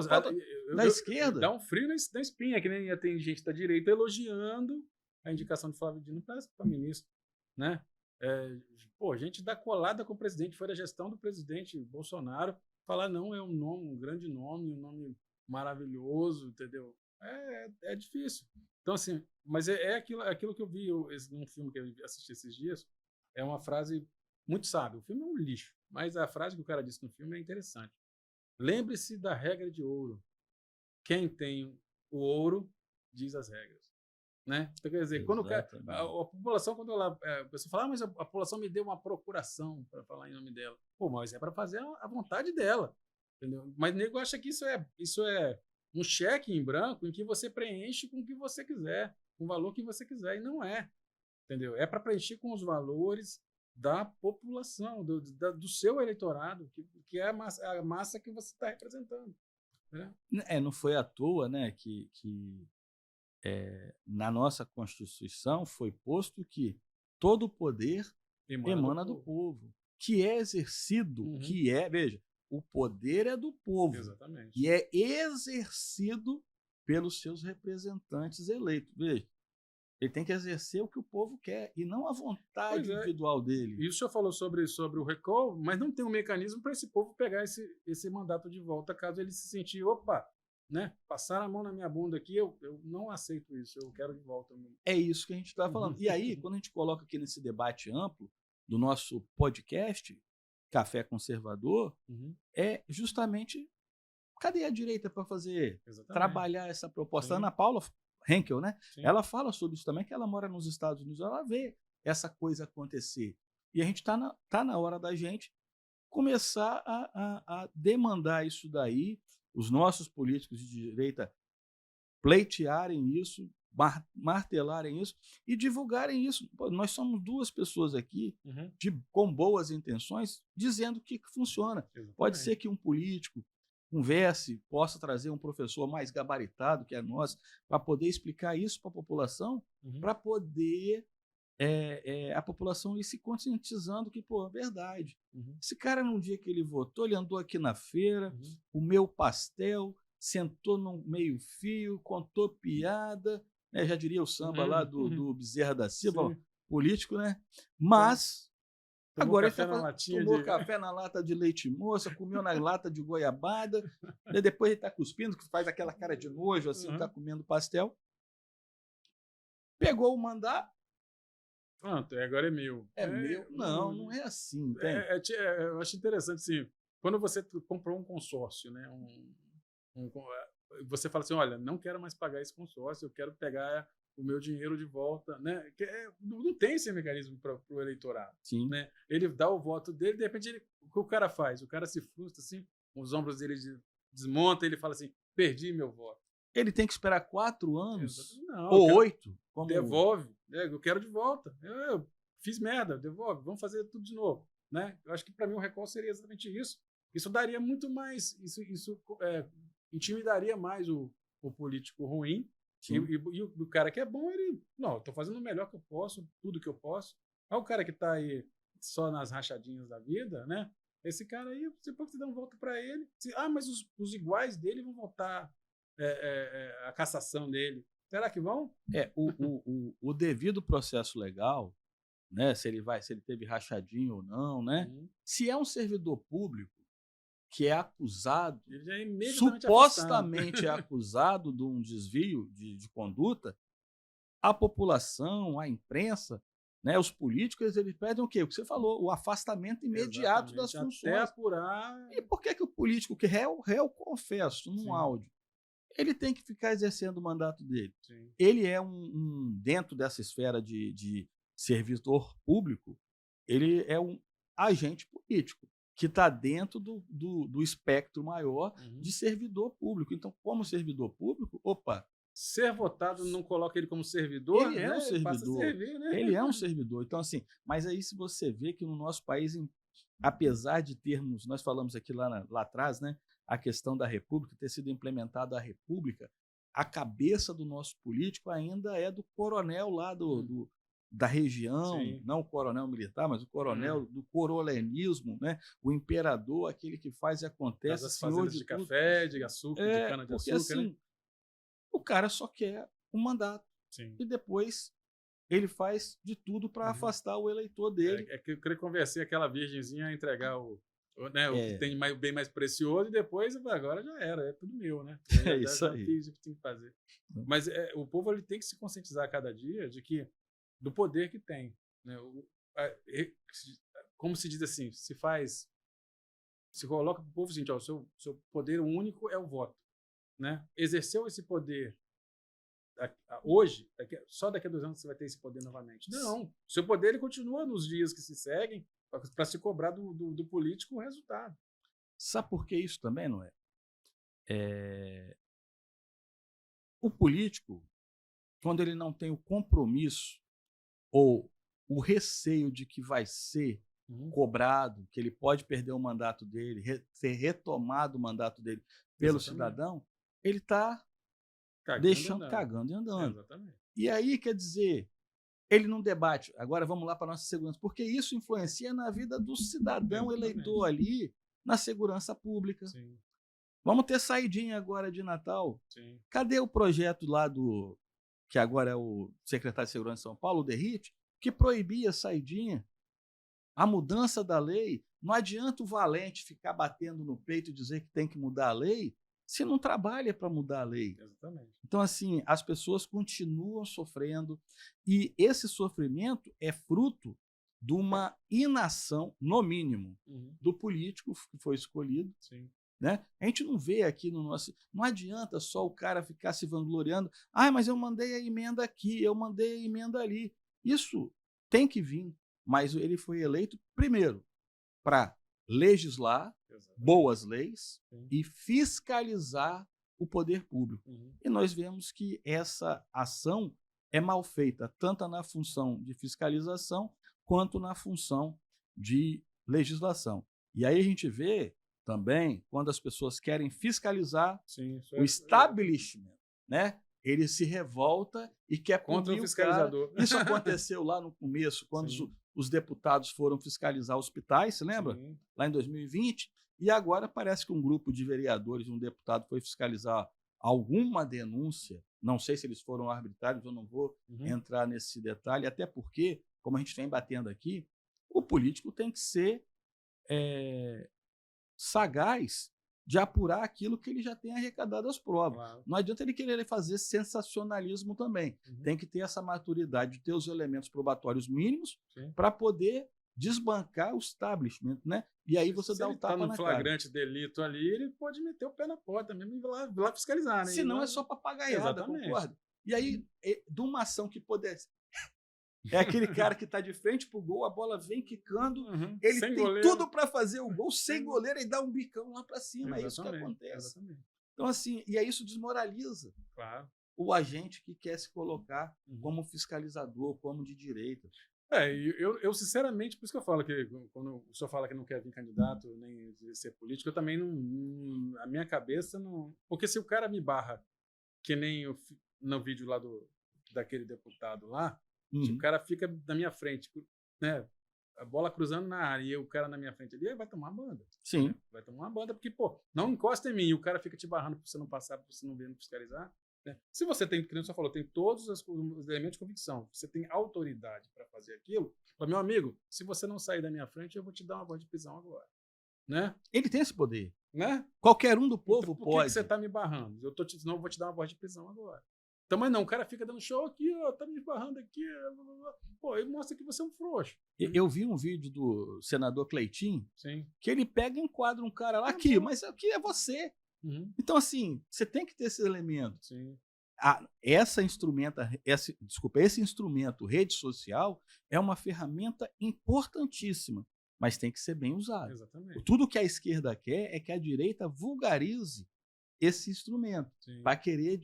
da esquerda. Dá um frio na espinha, que nem tem gente da direita elogiando a indicação de Flávio Dino para ministro. Né? Gente da colada com o presidente, foi a gestão do presidente Bolsonaro, falar não, é um grande nome, um nome maravilhoso, entendeu? É difícil. Então, assim, mas é aquilo que eu vi num filme que eu assisti esses dias, é uma frase muito sábia. O filme é um lixo, mas a frase que o cara disse no filme é interessante. Lembre-se da regra de ouro. Quem tem o ouro diz as regras. Né? Então, quer dizer, quando a população, quando a pessoa fala, mas a população me deu uma procuração para falar em nome dela. Mas é para fazer a vontade dela. Entendeu? Mas o nego acha que isso é um cheque em branco em que você preenche com o que você quiser, com o valor que você quiser, e não é. Entendeu? É para preencher com os valores da população, do seu eleitorado, que é a massa que você está representando. Né? Não foi à toa, né, que na nossa Constituição foi posto que todo o poder emana do povo. que é exercido, veja, o poder é do povo. Exatamente. E é exercido pelos seus representantes eleitos. Veja, ele tem que exercer o que o povo quer e não a vontade individual dele. E o senhor falou sobre o recall, mas não tem um mecanismo para esse povo pegar esse mandato de volta, caso ele se sentir, opa, né? Passaram a mão na minha bunda aqui, eu não aceito isso, eu quero de volta. É isso que a gente está falando. E aí, quando a gente coloca aqui nesse debate amplo do nosso podcast, Café Conservador, é justamente, cadê a direita para fazer, trabalhar essa proposta? Ana Paula Henkel, né? Sim. Ela fala sobre isso também, que ela mora nos Estados Unidos, ela vê essa coisa acontecer. E a gente tá na hora da gente começar a demandar isso daí, os nossos políticos de direita pleitearem isso, martelarem isso e divulgarem isso. Pô, nós somos duas pessoas aqui com boas intenções dizendo que funciona. Exatamente. Pode ser que um político converse, possa trazer um professor mais gabaritado que é nós, para poder explicar isso para a população, para poder a população ir se conscientizando que, pô, é verdade. Esse cara, num dia que ele votou, ele andou aqui na feira, comeu pastel, sentou no meio-fio, contou piada, né? Já diria o samba lá do Bezerra da Silva, político, né? Mas agora ele tomou café na lata de leite moça, comeu na lata de goiabada, e depois ele está cuspindo, que faz aquela cara de nojo, assim, está comendo pastel. Pegou o mandato. Pronto, agora é meu. É meu? Não é assim. Eu acho interessante, assim, quando você comprou um consórcio, né? Você fala assim, olha, não quero mais pagar esse consórcio, eu quero pegar o meu dinheiro de volta, né? Não tem esse mecanismo para o eleitorado. Sim. Né? Ele dá o voto dele, de repente, o que o cara faz? O cara se frustra, assim, os ombros dele desmonta, ele fala assim, perdi meu voto. Ele tem que esperar 4 anos ou 8? Devolve, eu quero de volta. Eu fiz merda, devolve, vamos fazer tudo de novo. Né? Eu acho que para mim o recall seria exatamente isso. Isso daria muito mais, isso intimidaria mais o político ruim. E o cara que é bom, ele... Não, estou fazendo o melhor que eu posso, tudo que eu posso. Aí o cara que está aí só nas rachadinhas da vida, né? Esse cara aí, você pode dar um voto para ele. Mas os iguais dele vão votar a cassação dele. Será que vão? O devido processo legal, né? Se ele teve rachadinho ou não, né? Se é um servidor público que é acusado, supostamente é acusado de um desvio de conduta, a população, a imprensa, né, os políticos, eles pedem o quê? O que você falou, o afastamento imediato das funções. Até apurar... E por que o político, que réu confesso, num áudio, ele tem que ficar exercendo o mandato dele? Sim. Ele é dentro dessa esfera de servidor público, ele é um agente político que está dentro do espectro maior de servidor público. Então, como servidor público, ser votado não coloca ele como servidor? Ele é um servidor. Passa a servir, né? Ele é um servidor. Então, assim, mas aí se você vê que no nosso país, apesar de termos, nós falamos aqui lá atrás, né, a questão da República, ter sido implementada a República, a cabeça do nosso político ainda é do coronel lá da região, sim, não o coronel militar, mas o coronel do coronelismo, né? O imperador, aquele que faz e acontece, das fazendas de café, de açúcar, de cana-de-açúcar, assim, né? O cara só quer um mandato. Sim. E depois ele faz de tudo para afastar o eleitor dele. É que eu queria convencer aquela virgenzinha a entregar o que tem bem mais precioso, e depois agora já era, é tudo meu, né? Isso aí. Fiz o que tem que fazer. Mas o povo ele tem que se conscientizar a cada dia do poder que tem, né? Como se diz assim, se coloca para o povo o seguinte, o seu poder único é o voto, né? Exerceu esse poder hoje, só daqui a 2 anos você vai ter esse poder novamente. Não, o seu poder ele continua nos dias que se seguem para se cobrar do político o resultado. Sabe por que isso também, não é? O político, quando ele não tem o compromisso ou o receio de que vai ser cobrado, que ele pode perder o mandato dele, ser retomado o mandato dele pelo cidadão, ele está cagando e andando. Exatamente. E aí, quer dizer, ele não debate. Agora vamos lá para a nossa segurança, porque isso influencia na vida do cidadão eleitor ali, na segurança pública. Sim. Vamos ter saidinha agora de Natal. Sim. Cadê o projeto lá que agora é o secretário de Segurança de São Paulo, o Derrite, que proibia a saidinha? A mudança da lei, não adianta o valente ficar batendo no peito e dizer que tem que mudar a lei, se não trabalha para mudar a lei. Exatamente. Então, assim, as pessoas continuam sofrendo e esse sofrimento é fruto de uma inação, no mínimo, do político que foi escolhido. Sim. Né? A gente não vê aqui no nosso... Não adianta só o cara ficar se vangloriando. Mas eu mandei a emenda aqui, eu mandei a emenda ali. Isso tem que vir, mas ele foi eleito, primeiro, para legislar boas leis e fiscalizar o poder público. E nós vemos que essa ação é mal feita, tanto na função de fiscalização quanto na função de legislação. E aí a gente vê também, quando as pessoas querem fiscalizar o establishment, né? Ele se revolta e quer contra punir o fiscalizador. Isso aconteceu lá no começo, quando os deputados foram fiscalizar hospitais, você lembra? Sim. Lá em 2020. E agora parece que um grupo de vereadores, um deputado, foi fiscalizar alguma denúncia. Não sei se eles foram arbitrários, eu não vou entrar nesse detalhe, até porque, como a gente vem batendo aqui, o político tem que ser sagaz de apurar aquilo que ele já tem arrecadado as provas. Claro. Não adianta ele querer fazer sensacionalismo também. Tem que ter essa maturidade de ter os elementos probatórios mínimos para poder desbancar o establishment, né? E aí você dá o tapa na cara. Se ele está no flagrante delito ali, ele pode meter o pé na porta mesmo e ir lá fiscalizar, né? Se não, é só papagaiada, concorda? E aí, de uma ação que pudesse... É aquele cara que está de frente pro gol, a bola vem quicando, ele sem tem goleiro. Tudo para fazer o gol, sem goleiro, e dá um bicão lá para cima. É isso que acontece. Exatamente. Então, assim, e aí isso desmoraliza o agente que quer se colocar como fiscalizador, como de direita. Eu sinceramente, por isso que eu falo que quando o senhor fala que não quer vir candidato, nem ser político, eu também não... A minha cabeça não... Porque se o cara me barra, que nem no vídeo lá daquele deputado lá, se o cara fica na minha frente, né, a bola cruzando na área e o cara na minha frente ali, vai tomar uma banda. Sim. Né? Vai tomar uma banda porque, não encosta em mim e o cara fica te barrando para você não passar, para você não vir fiscalizar. Né? Se você tem, como você falou, tem todos os elementos de convicção, você tem autoridade para fazer aquilo, meu amigo, se você não sair da minha frente, eu vou te dar uma voz de prisão agora. Né? Ele tem esse poder. Né? Qualquer um do povo então, pode. Por que você está me barrando? Senão eu vou te dar uma voz de prisão agora. Então, mas não, o cara fica dando show aqui, tá me esbarrando aqui, ele mostra que você é um frouxo. Eu vi um vídeo do senador Cleitinho, que ele pega e enquadra um cara lá, mas aqui é você. Então, assim, você tem que ter esse elemento. Esse instrumento, rede social, é uma ferramenta importantíssima, mas tem que ser bem usado. Exatamente. Tudo que a esquerda quer é que a direita vulgarize esse instrumento para querer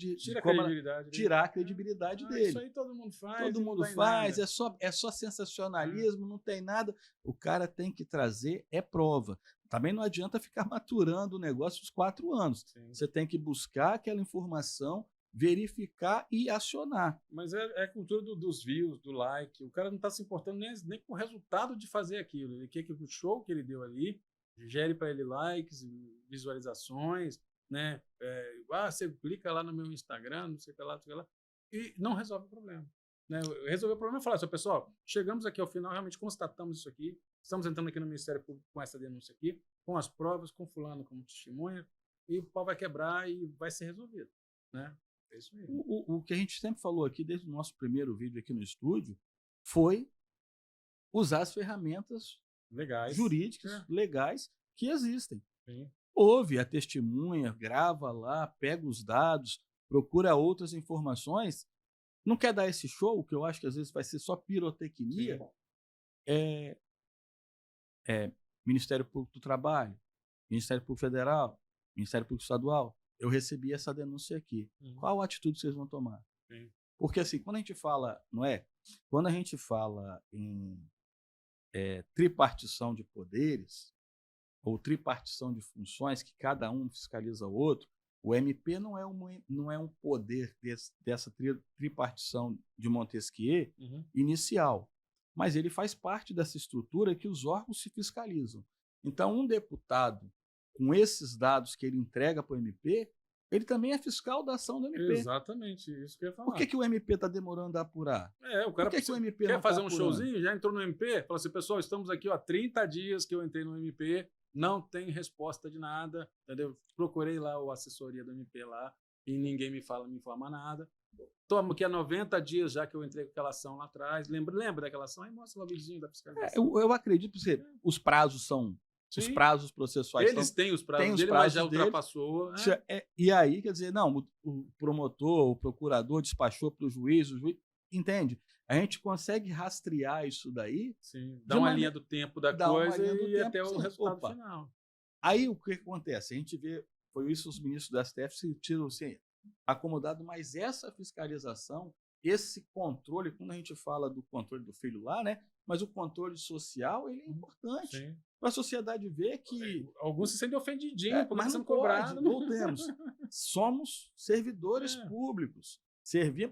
tirar a credibilidade dele. Isso aí todo mundo faz. Todo mundo faz, é só sensacionalismo, não tem nada. O cara tem que trazer prova. Também não adianta ficar maturando o negócio os 4 anos. Você tem que buscar aquela informação, verificar e acionar. Mas é a cultura dos views, do like. O cara não está se importando nem com o resultado de fazer aquilo. Ele quer que o show que ele deu ali gere para ele likes, visualizações, né? Você clica lá no meu Instagram, não sei o que lá, e não resolve o problema. Né? Resolver o problema é falar, pessoal, chegamos aqui ao final, realmente constatamos isso aqui, estamos entrando aqui no Ministério Público com essa denúncia aqui, com as provas, com fulano como testemunha, e o pau vai quebrar e vai ser resolvido. Né? É isso mesmo. O que a gente sempre falou aqui, desde o nosso primeiro vídeo aqui no estúdio, foi usar as ferramentas jurídicas, legais, que existem. Ouve a testemunha, grava lá, pega os dados, procura outras informações. Não quer dar esse show, que eu acho que às vezes vai ser só pirotecnia? Ministério Público do Trabalho, Ministério Público Federal, Ministério Público Estadual. Eu recebi essa denúncia aqui. Qual atitude vocês vão tomar? Porque assim, quando a gente fala, quando a gente fala em tripartição de poderes, ou tripartição de funções, que cada um fiscaliza o outro, O MP não é um poder dessa tripartição de Montesquieu inicial, mas ele faz parte dessa estrutura que os órgãos se fiscalizam. Então, um deputado, com esses dados que ele entrega para o MP, ele também é fiscal da ação do MP. Exatamente, isso que eu ia falar. Por que o MP está demorando a apurar? O cara Por que o MP quer não fazer tá um apurando? showzinho, já entrou no MP, fala assim, pessoal, estamos aqui há 30 dias que eu entrei no MP, não tem resposta de nada, entendeu? Procurei lá a assessoria do MP lá e ninguém me informa nada. Estou aqui há 90 dias já que eu entrei com aquela ação lá atrás. Lembra daquela ação? Aí mostra lá o videozinho da fiscalização. Eu acredito que os prazos são... Sim. Os prazos processuais eles têm os prazos dele, mas já ultrapassou. E aí, quer dizer, não, o promotor, o procurador despachou para o juiz, entende? A gente consegue rastrear isso daí. Sim, dá uma linha do tempo da coisa e até o resultado final. Aí o que acontece? A gente vê, foi isso os ministros do STF se tiram assim, acomodado, mas essa fiscalização, esse controle, quando a gente fala do controle do filho lá, né? Mas o controle social, ele é importante. Para a sociedade ver que... Alguns se sentem ofendidinhos, mas não pode, voltemos. Somos servidores públicos.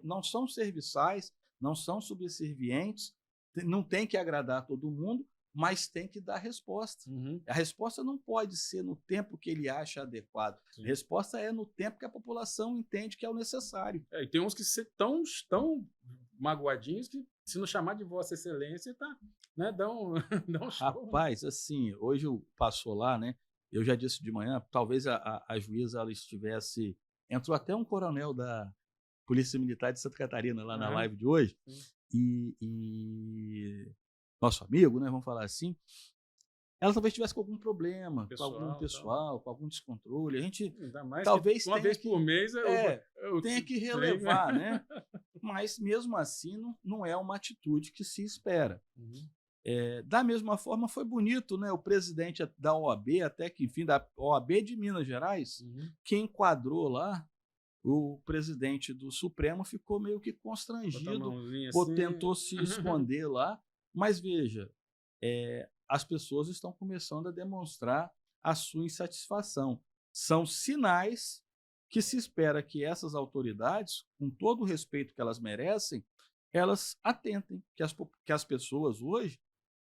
Não são serviçais, não são subservientes, não tem que agradar todo mundo, mas tem que dar resposta. A resposta não pode ser no tempo que ele acha adequado. A resposta é no tempo que a população entende que é o necessário. E tem uns que estão tão magoadinhos que, se não chamar de Vossa Excelência, né, dá um show. Rapaz, assim, hoje passou lá, né? Eu já disse de manhã, talvez a juíza ela estivesse... Entrou até um coronel da Polícia Militar de Santa Catarina lá na live de hoje. E nosso amigo, né? Vamos falar assim. Ela talvez tivesse com algum problema, com algum pessoal, com algum descontrole. A gente talvez uma vez por mês tenha que relevar, né? Mas mesmo assim não é uma atitude que se espera. Da mesma forma, foi bonito, né? O presidente da OAB, até que, enfim, da OAB de Minas Gerais, que enquadrou lá, o presidente do Supremo ficou meio que constrangido, tentou se esconder lá, mas veja, as pessoas estão começando a demonstrar a sua insatisfação. São sinais que se espera que essas autoridades, com todo o respeito que elas merecem, elas atentem, que as pessoas hoje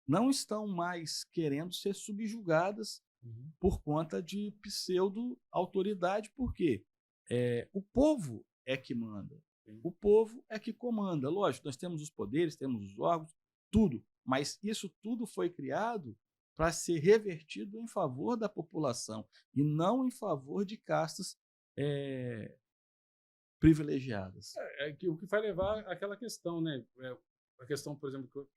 não estão mais querendo ser subjugadas por conta de pseudo-autoridade. Por quê? O povo é que manda. O povo é que comanda. Lógico, nós temos os poderes, temos os órgãos, tudo. Mas isso tudo foi criado para ser revertido em favor da população e não em favor de castas privilegiadas. O que vai levar àquela questão, né? A questão, por exemplo,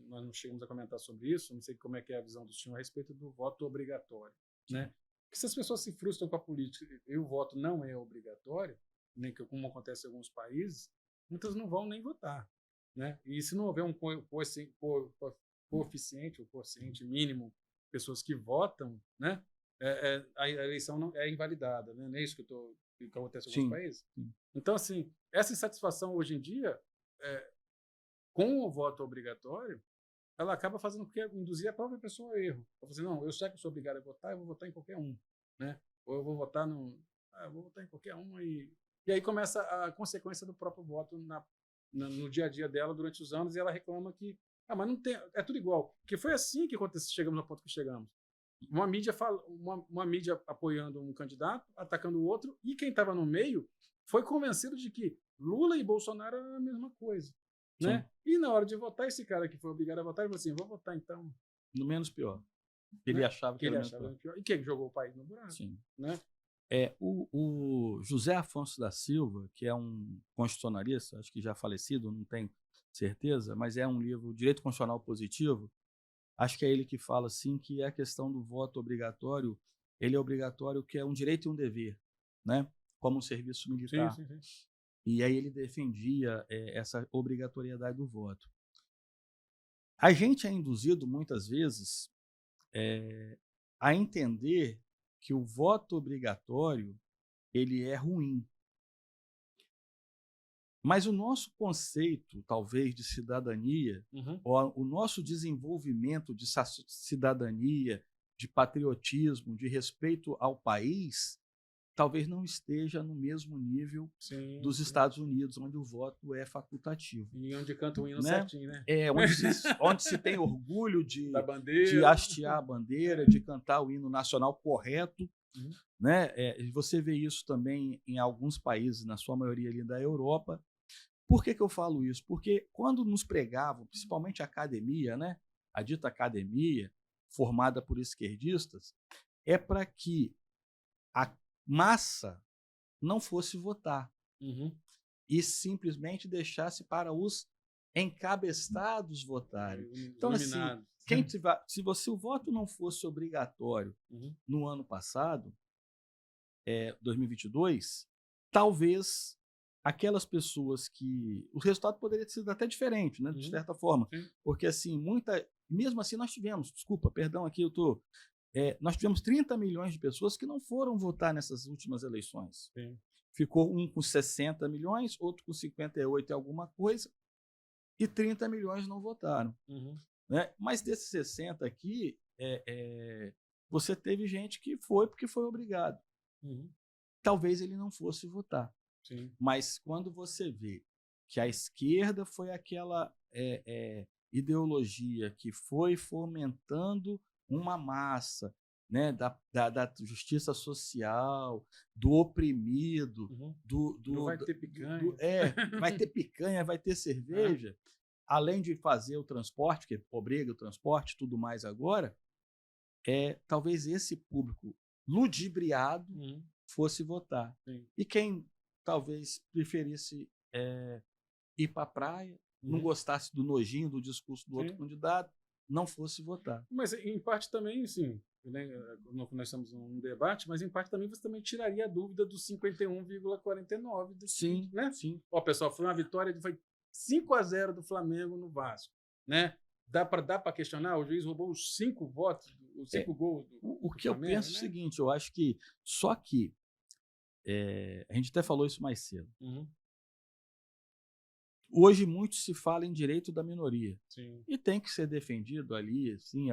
nós não chegamos a comentar sobre isso, não sei como é que é a visão do senhor a respeito do voto obrigatório, né? Porque se as pessoas se frustram com a política e o voto não é obrigatório, nem que como acontece em alguns países, muitas não vão nem votar, né? E se não houver um coeficiente, ou quociente mínimo, pessoas que votam, né? A eleição não é invalidada, né? Não é isso que acontece em alguns países? Então, assim, essa insatisfação hoje em dia, com o voto obrigatório, ela acaba fazendo o que induzir a própria pessoa ao erro. Ela fala assim, não, eu sei que eu sou obrigado a votar, eu vou votar em qualquer um, né? Ou eu vou votar eu vou votar em qualquer um e aí começa a consequência do próprio voto no dia a dia dela durante os anos, e ela reclama que mas não tem, é tudo igual. Porque foi assim que aconteceu, chegamos ao ponto que chegamos. Uma mídia apoiando um candidato, atacando o outro, e quem estava no meio foi convencido de que Lula e Bolsonaro eram a mesma coisa, né? E na hora de votar, esse cara que foi obrigado a votar, ele falou assim, vou votar então no menos pior. Ele achava que era menos pior. E quem jogou o país no buraco? Sim. Né? O José Afonso da Silva, que é um constitucionalista, acho que já falecido, não tenho certeza, mas é um livro, Direito Constitucional Positivo, acho que é ele que fala assim, que é a questão do voto obrigatório, ele é obrigatório, que é um direito e um dever, né? Como um serviço militar. Sim. E aí ele defendia essa obrigatoriedade do voto. A gente é induzido, muitas vezes, a entender que o voto obrigatório ele é ruim. Mas o nosso conceito, talvez, de cidadania, ou o nosso desenvolvimento de cidadania, de patriotismo, de respeito ao país, talvez não esteja no mesmo nível dos Estados Unidos, onde o voto é facultativo. E onde canta o hino certinho, né? Onde se tem orgulho de bandeira, hastear a bandeira, de cantar o hino nacional correto. Né? Você vê isso também em alguns países, na sua maioria ali da Europa. Por que eu falo isso? Porque quando nos pregavam, principalmente a academia, né? A dita academia, formada por esquerdistas, é para que a massa não fosse votar e simplesmente deixasse para os encabeçados votarem. Então, assim, se o voto não fosse obrigatório no ano passado, 2022, talvez aquelas pessoas que... O resultado poderia ter sido até diferente, né, de certa forma. Porque, assim, mesmo assim, nós tivemos... Desculpa, perdão, aqui eu estou... nós tivemos 30 milhões de pessoas que não foram votar nessas últimas eleições. Ficou um com 60 milhões, outro com 58 e alguma coisa, e 30 milhões não votaram. Né? Mas desses 60 aqui, você teve gente que foi porque foi obrigado. Talvez ele não fosse votar. Mas quando você vê que a esquerda foi aquela ideologia que foi fomentando uma massa, né, da justiça social, do oprimido, vai ter picanha. Vai ter picanha, vai ter cerveja, além de fazer o transporte, que obriga o transporte, tudo mais agora, talvez esse público ludibriado fosse votar. E quem talvez preferisse ir para a praia, não gostasse do nojinho do discurso do outro candidato, não fosse votar. Mas, em parte, também, sim, né, nós estamos num debate, mas, em parte, também você também tiraria a dúvida dos 51,49. Sim, né? Sim. Ó, pessoal, foi uma vitória, foi 5-0 do Flamengo no Vasco. Né? Dá para questionar? O juiz roubou os 5 votos, os 5 gols do O que Flamengo, eu penso é o seguinte, eu acho que só que a gente até falou isso mais cedo. Hoje muito se fala em direito da minoria. E tem que ser defendido ali, sim,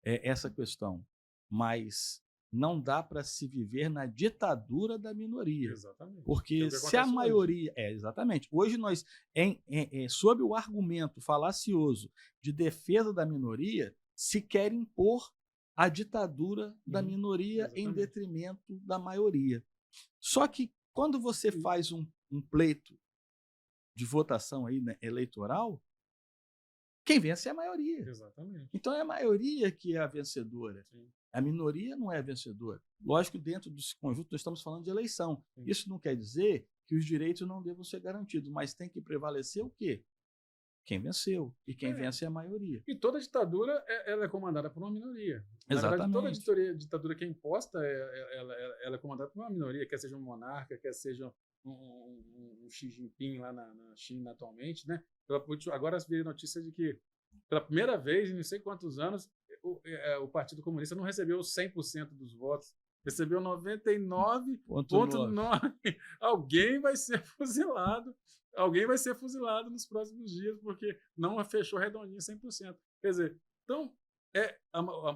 essa questão. Mas não dá para se viver na ditadura da minoria. Exatamente. Porque se a maioria... exatamente. Hoje nós, sob o argumento falacioso de defesa da minoria, se quer impor a ditadura da minoria em detrimento da maioria. Só que quando você faz um pleito de votação aí, né, eleitoral, quem vence é a maioria. Exatamente. Então é a maioria que é a vencedora. A minoria não é a vencedora. Lógico, dentro desse conjunto nós estamos falando de eleição. Isso não quer dizer que os direitos não devam ser garantidos, mas tem que prevalecer o quê? Quem venceu. E quem vence é a maioria. E toda ditadura ela é comandada por uma minoria. Exatamente. Na verdade, toda ditadura que é imposta, ela é comandada por uma minoria, quer seja um monarca, quer seja um Xi Jinping lá na China atualmente, né? Agora veio a notícia de que, pela primeira vez em não sei quantos anos, o Partido Comunista não recebeu 100% dos votos, recebeu 99,9%. Alguém vai ser fuzilado. Alguém vai ser fuzilado nos próximos dias, porque não fechou redondinho 100%. Quer dizer, então,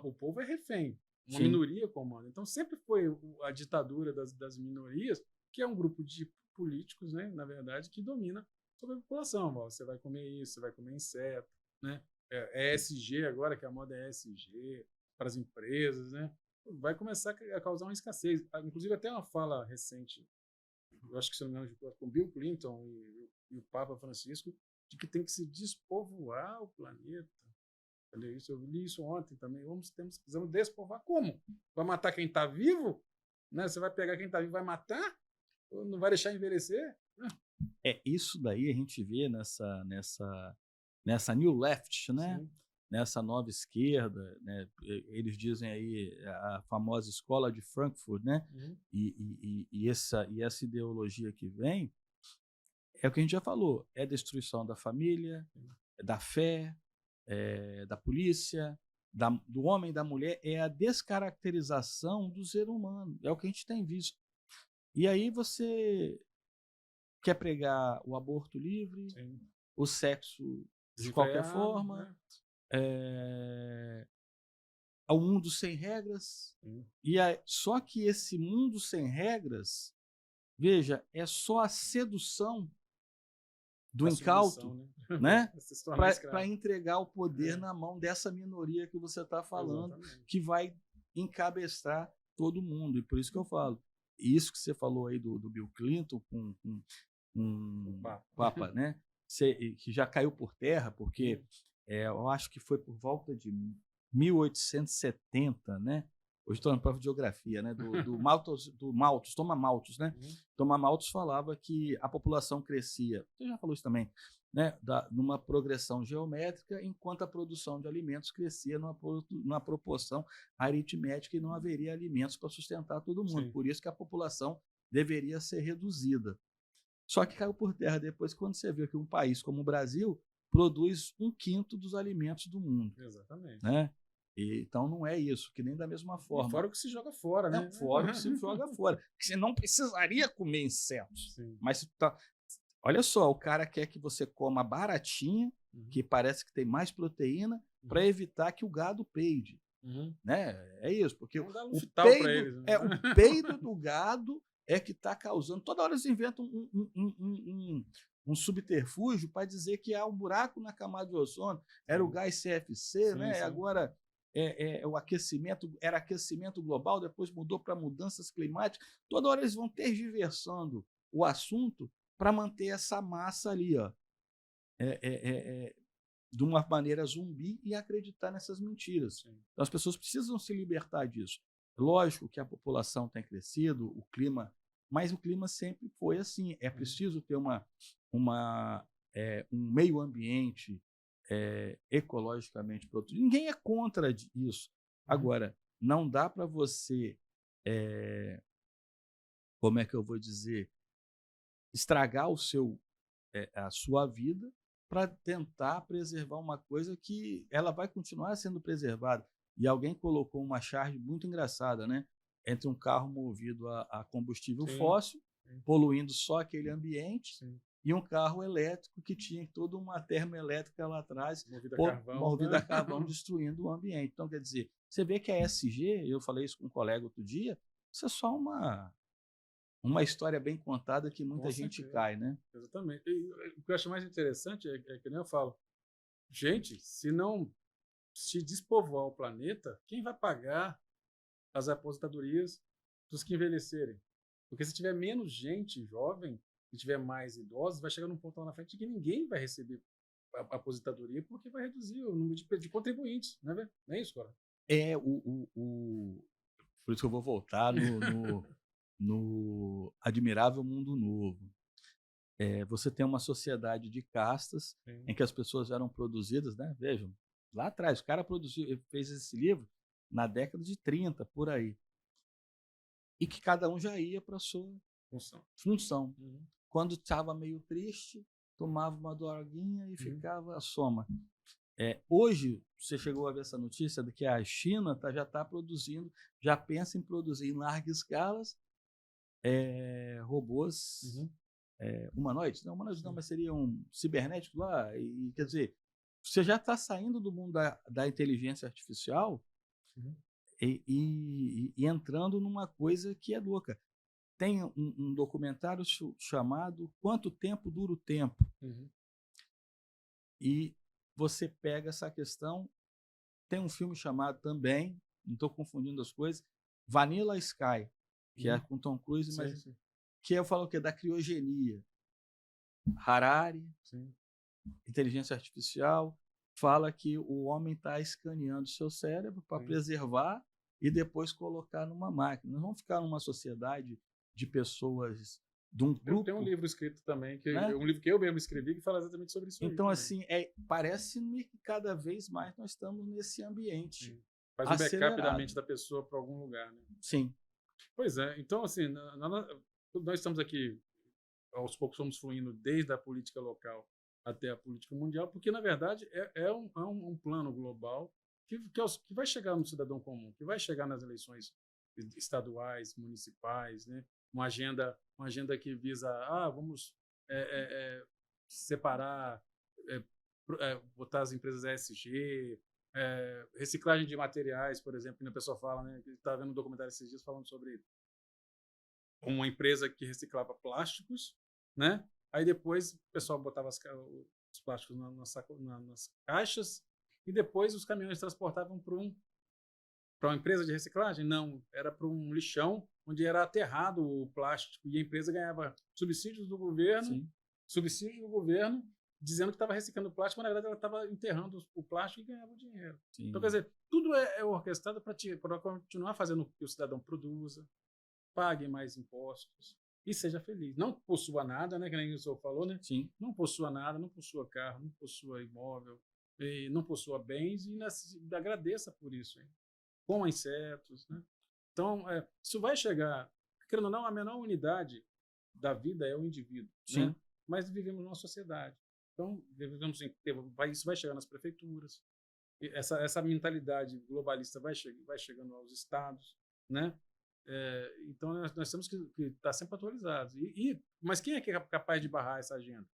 o povo é refém, uma minoria comanda. Então, sempre foi a ditadura das minorias, que é um grupo de políticos, né, na verdade, que domina sobre a população. Você vai comer isso, você vai comer inseto, né? ESG agora, que a moda é ESG, para as empresas, né? Vai começar a causar uma escassez. Inclusive, até uma fala recente, eu acho que, se não me engano, com Bill Clinton e o Papa Francisco, de que tem que se despovoar o planeta. Eu li isso ontem também. Precisamos despovoar. Como? Vai matar quem está vivo? Né? Você vai pegar quem está vivo e vai matar? Ou não vai deixar envelhecer? Isso daí a gente vê nessa New Left, né? Sim. Nessa nova esquerda, né? Eles dizem aí a famosa escola de Frankfurt, né? E essa ideologia que vem é o que a gente já falou, é a destruição da família, da fé, da polícia, do homem e da mulher, é a descaracterização do ser humano, é o que a gente tem visto. E aí você quer pregar o aborto livre, o sexo de qualquer forma, né? ao mundo sem regras. Só que esse mundo sem regras, veja, é só a sedução do incauto, né? Para entregar o poder na mão dessa minoria que você está falando, que vai encabeçar todo mundo. E por isso que eu falo, isso que você falou aí do Bill Clinton com o Papa, né? Que já caiu por terra, porque eu acho que foi por volta de 1870, né? Hoje estou na prova de geografia, né? Do Malthus, Thomas Malthus, né? Thomas Malthus falava que a população crescia, você já falou isso também, né? Numa progressão geométrica, enquanto a produção de alimentos crescia numa proporção aritmética e não haveria alimentos para sustentar todo mundo. Sim. Por isso que a população deveria ser reduzida. Só que caiu por terra depois quando você vê que um país como o Brasil produz 1/5 dos alimentos do mundo. Exatamente. Né? Então não é isso, que nem da mesma forma. E fora o que se joga fora, né? Fora o que se joga fora. Porque você não precisaria comer insetos. Sim. Mas olha só, o cara quer que você coma baratinha, que parece que tem mais proteína, para evitar que o gado peide. Né? É isso, porque o peido do gado é que está causando. Toda hora eles inventam um subterfúgio para dizer que há um buraco na camada de ozônio. Era o gás CFC, né? Sim. Agora o aquecimento, era aquecimento global, depois mudou para mudanças climáticas. Toda hora eles vão tergiversando o assunto para manter essa massa ali, ó, de uma maneira zumbi e acreditar nessas mentiras. Sim. Então as pessoas precisam se libertar disso. Lógico que a população tem crescido, o clima, mas o clima sempre foi assim. É preciso ter um meio ambiente ecologicamente protegido. Ninguém é contra isso. Agora, não dá para você, como é que eu vou dizer, estragar a sua vida para tentar preservar uma coisa que ela vai continuar sendo preservada. E alguém colocou uma charge muito engraçada, né? Entre um carro movido a combustível fóssil, poluindo só aquele ambiente, e um carro elétrico que tinha toda uma termoelétrica lá atrás, movida a carvão, destruindo o ambiente. Então, quer dizer, você vê que a ESG, eu falei isso com um colega outro dia, isso é só uma história bem contada que muita gente cai, né? Exatamente. E o que eu acho mais interessante é que nem eu falo, gente, se despovoar o planeta, quem vai pagar as aposentadorias dos que envelhecerem? Porque se tiver menos gente jovem, se tiver mais idosos, vai chegar num ponto lá na frente que ninguém vai receber a aposentadoria porque vai reduzir o número de contribuintes, não é isso, cara? Por isso que eu vou voltar no Admirável Mundo Novo. Você tem uma sociedade de castas em que as pessoas eram produzidas, né? Vejam, lá atrás, o cara fez esse livro na década de 30, por aí. E que cada um já ia para a sua função. Quando estava meio triste, tomava uma droguinha e ficava a soma. Hoje, você chegou a ver essa notícia de que a China já está produzindo, já pensa em produzir em larga escala robôs humanoides. Não, humanoides não, mas seriam cibernéticos lá. E, quer dizer, você já está saindo do mundo da inteligência artificial e entrando numa coisa que é louca. Tem um documentário chamado Quanto Tempo Dura o Tempo? E você pega essa questão. Tem um filme chamado também, não estou confundindo as coisas, Vanilla Sky, que é com Tom Cruise, mas que eu falo o quê? Da criogenia. Harari, inteligência artificial, fala que o homem está escaneando seu cérebro para preservar e depois colocar numa máquina. Nós vamos ficar numa sociedade de pessoas, de um grupo. Tem um livro escrito também, um livro que eu mesmo escrevi, que fala exatamente sobre isso. Então, assim, parece-me que cada vez mais nós estamos nesse ambiente. Faz um backup da mente da pessoa para algum lugar, né? Sim. Pois é. Então, assim, nós estamos aqui, aos poucos estamos fluindo desde a política local até a política mundial, porque, na verdade, é um plano global que vai chegar no cidadão comum, que vai chegar nas eleições estaduais, municipais, né? Uma agenda que visa, vamos separar, botar as empresas ESG, reciclagem de materiais, por exemplo, que a pessoa fala, né? Estava vendo um documentário esses dias falando sobre uma empresa que reciclava plásticos, né? Aí depois o pessoal botava os plásticos nas caixas e depois os caminhões transportavam para uma empresa de reciclagem? Não, era para um lixão onde era aterrado o plástico e a empresa ganhava subsídios do governo, dizendo que estava reciclando plástico, mas na verdade ela estava enterrando o plástico e ganhava dinheiro. Sim. Então, quer dizer, tudo é orquestrado para continuar fazendo que o cidadão produza, pague mais impostos e seja feliz. Não possua nada, né? Que nem o senhor falou, né? Sim. Não possua nada, não possua carro, não possua imóvel, não possua bens e agradeça por isso, hein? Coma insetos, né? Então, isso vai chegar, querendo ou não, a menor unidade da vida é o indivíduo, né? Mas vivemos numa sociedade. Então, isso vai chegar nas prefeituras, essa mentalidade globalista vai chegando aos estados, né? Então, nós temos que estar sempre atualizados. Mas quem é que é capaz de barrar essa agenda?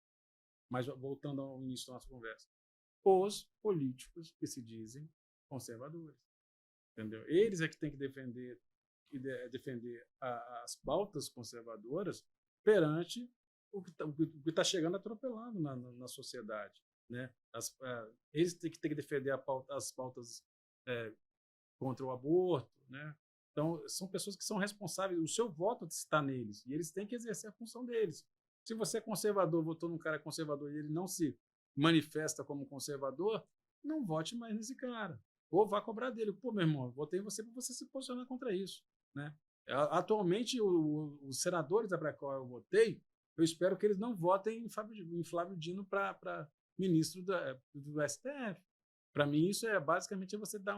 Mas voltando ao início da nossa conversa, os políticos que se dizem conservadores, entendeu? Eles é que têm que defender as pautas conservadoras perante o que está chegando atropelando na sociedade, né? Eles têm que defender as pautas contra o aborto, né? Então, são pessoas que são responsáveis, o seu voto está neles, e eles têm que exercer a função deles. Se você é conservador, votou num cara conservador e ele não se manifesta como conservador, não vote mais nesse cara. Ou vá cobrar dele. Pô, meu irmão, votei em você para você se posicionar contra isso, né? Atualmente, os senadores para qual eu votei, eu espero que eles não votem em Flávio Dino para ministro do STF. Para mim, isso basicamente você dar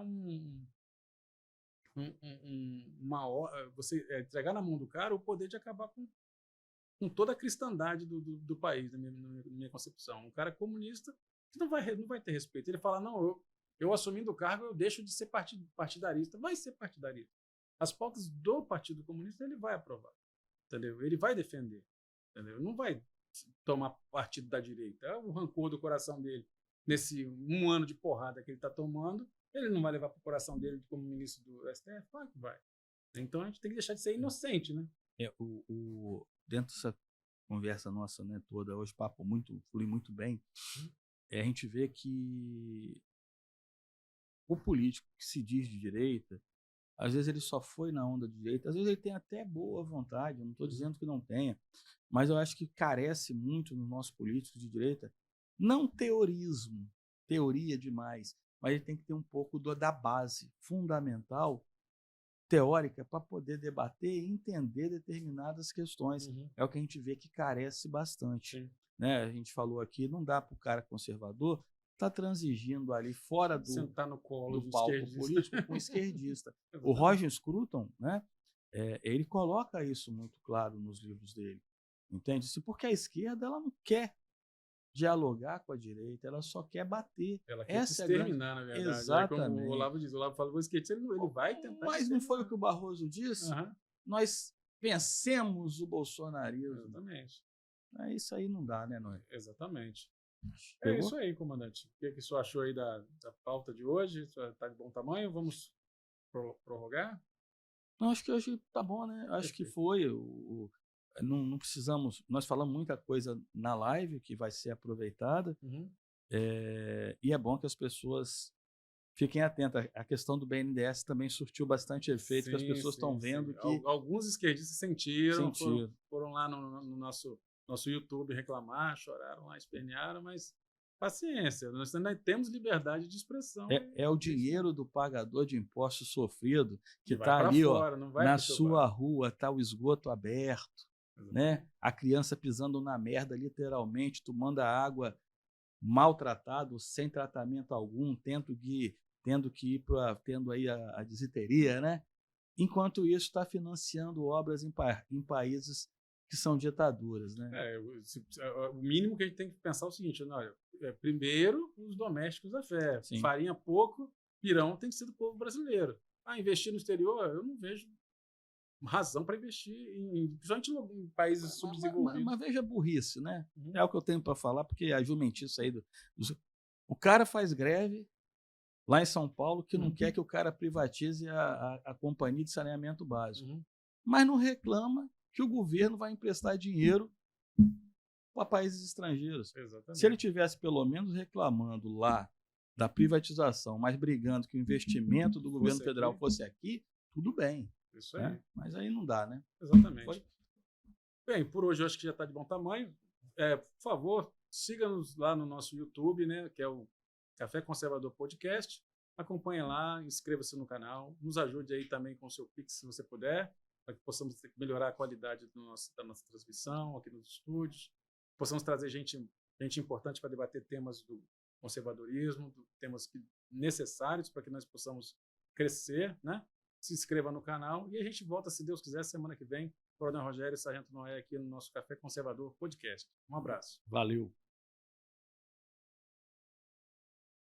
você entregar na mão do cara o poder de acabar com toda a cristandade do país, na minha concepção. Um cara comunista que não vai ter respeito. Ele fala, não, eu assumindo o cargo, eu deixo de ser partidarista. Vai ser partidarista. As pautas do Partido Comunista ele vai aprovar, entendeu? Ele vai defender, entendeu? Não vai tomar partido da direita. É o rancor do coração dele. Nesse 1 ano de porrada que ele está tomando, ele não vai levar para o coração dele como ministro do STF? Claro que vai. Então, a gente tem que deixar de ser inocente, né? Dentro dessa conversa nossa, né, toda, hoje o papo flui muito bem, a gente vê que o político que se diz de direita, às vezes ele só foi na onda de direita, às vezes ele tem até boa vontade, eu não estou dizendo que não tenha, mas eu acho que carece muito nos nossos políticos de direita, não teorismo, teoria demais, mas ele tem que ter um pouco da base fundamental, teórica, para poder debater e entender determinadas questões. É o que a gente vê que carece bastante. Né? A gente falou aqui, não dá para o cara conservador estar transigindo ali fora sentar no colo do palco político com esquerdista. O Roger Scruton, né, ele coloca isso muito claro nos livros dele. Entende? Porque a esquerda ela não quer dialogar com a direita, ela só quer bater. Ela quer exterminar, na verdade. Exatamente. Como o Olavo diz, o Olavo fala, o esquerdista ele vai tentar. Mas não foi o que o Barroso disse? Nós vencemos o bolsonarismo. Exatamente. Isso aí não dá, né, Noé? Exatamente. Pegou? É isso aí, comandante. O que o senhor achou aí da pauta de hoje? Está de bom tamanho? Vamos prorrogar? Não, acho que hoje tá bom, né? Acho que foi. Não precisamos. Nós falamos muita coisa na live que vai ser aproveitada. E é bom que as pessoas fiquem atentas. A questão do BNDES também surtiu bastante efeito, que as pessoas estão vendo que. Alguns esquerdistas sentiram. Foram lá no nosso YouTube reclamar, choraram lá, espernearam, mas paciência, nós ainda temos liberdade de expressão. É o dinheiro do pagador de impostos sofrido que está ali, fora, na sua rua, está o esgoto aberto, né? A criança pisando na merda, literalmente, tomando a água maltratado, sem tratamento algum, tendo que ir tendo aí a disenteria, né? Enquanto isso, está financiando obras em países que são ditaduras, né? O mínimo que a gente tem que pensar é o seguinte, olha, primeiro os domésticos da fé, Sim. farinha pouco, pirão tem que ser do povo brasileiro. Investir no exterior, eu não vejo razão para investir, principalmente em países subdesenvolvidos. Mas veja a burrice, né? É o que eu tenho para falar, porque a jumentice aí o cara faz greve lá em São Paulo que não quer que o cara privatize a companhia de saneamento básico. Mas não reclama que o governo vai emprestar dinheiro para países estrangeiros. Exatamente. Se ele tivesse pelo menos reclamando lá da privatização, mas brigando que o investimento do governo federal fosse aqui, tudo bem. Isso aí. Né? Mas aí não dá, né? Exatamente. Bem, por hoje eu acho que já está de bom tamanho. Por favor, siga-nos lá no nosso YouTube, né, que é o Café Conservador Podcast. Acompanhe lá, inscreva-se no canal, nos ajude aí também com o seu Pix, se você puder, para que possamos melhorar a qualidade da nossa transmissão aqui nos estúdios, possamos trazer gente importante para debater temas do conservadorismo, temas necessários para que nós possamos crescer, né? Se inscreva no canal e a gente volta, se Deus quiser, semana que vem, Coronel Rogério e Sargento Noé aqui no nosso Café Conservador Podcast. Um abraço. Valeu.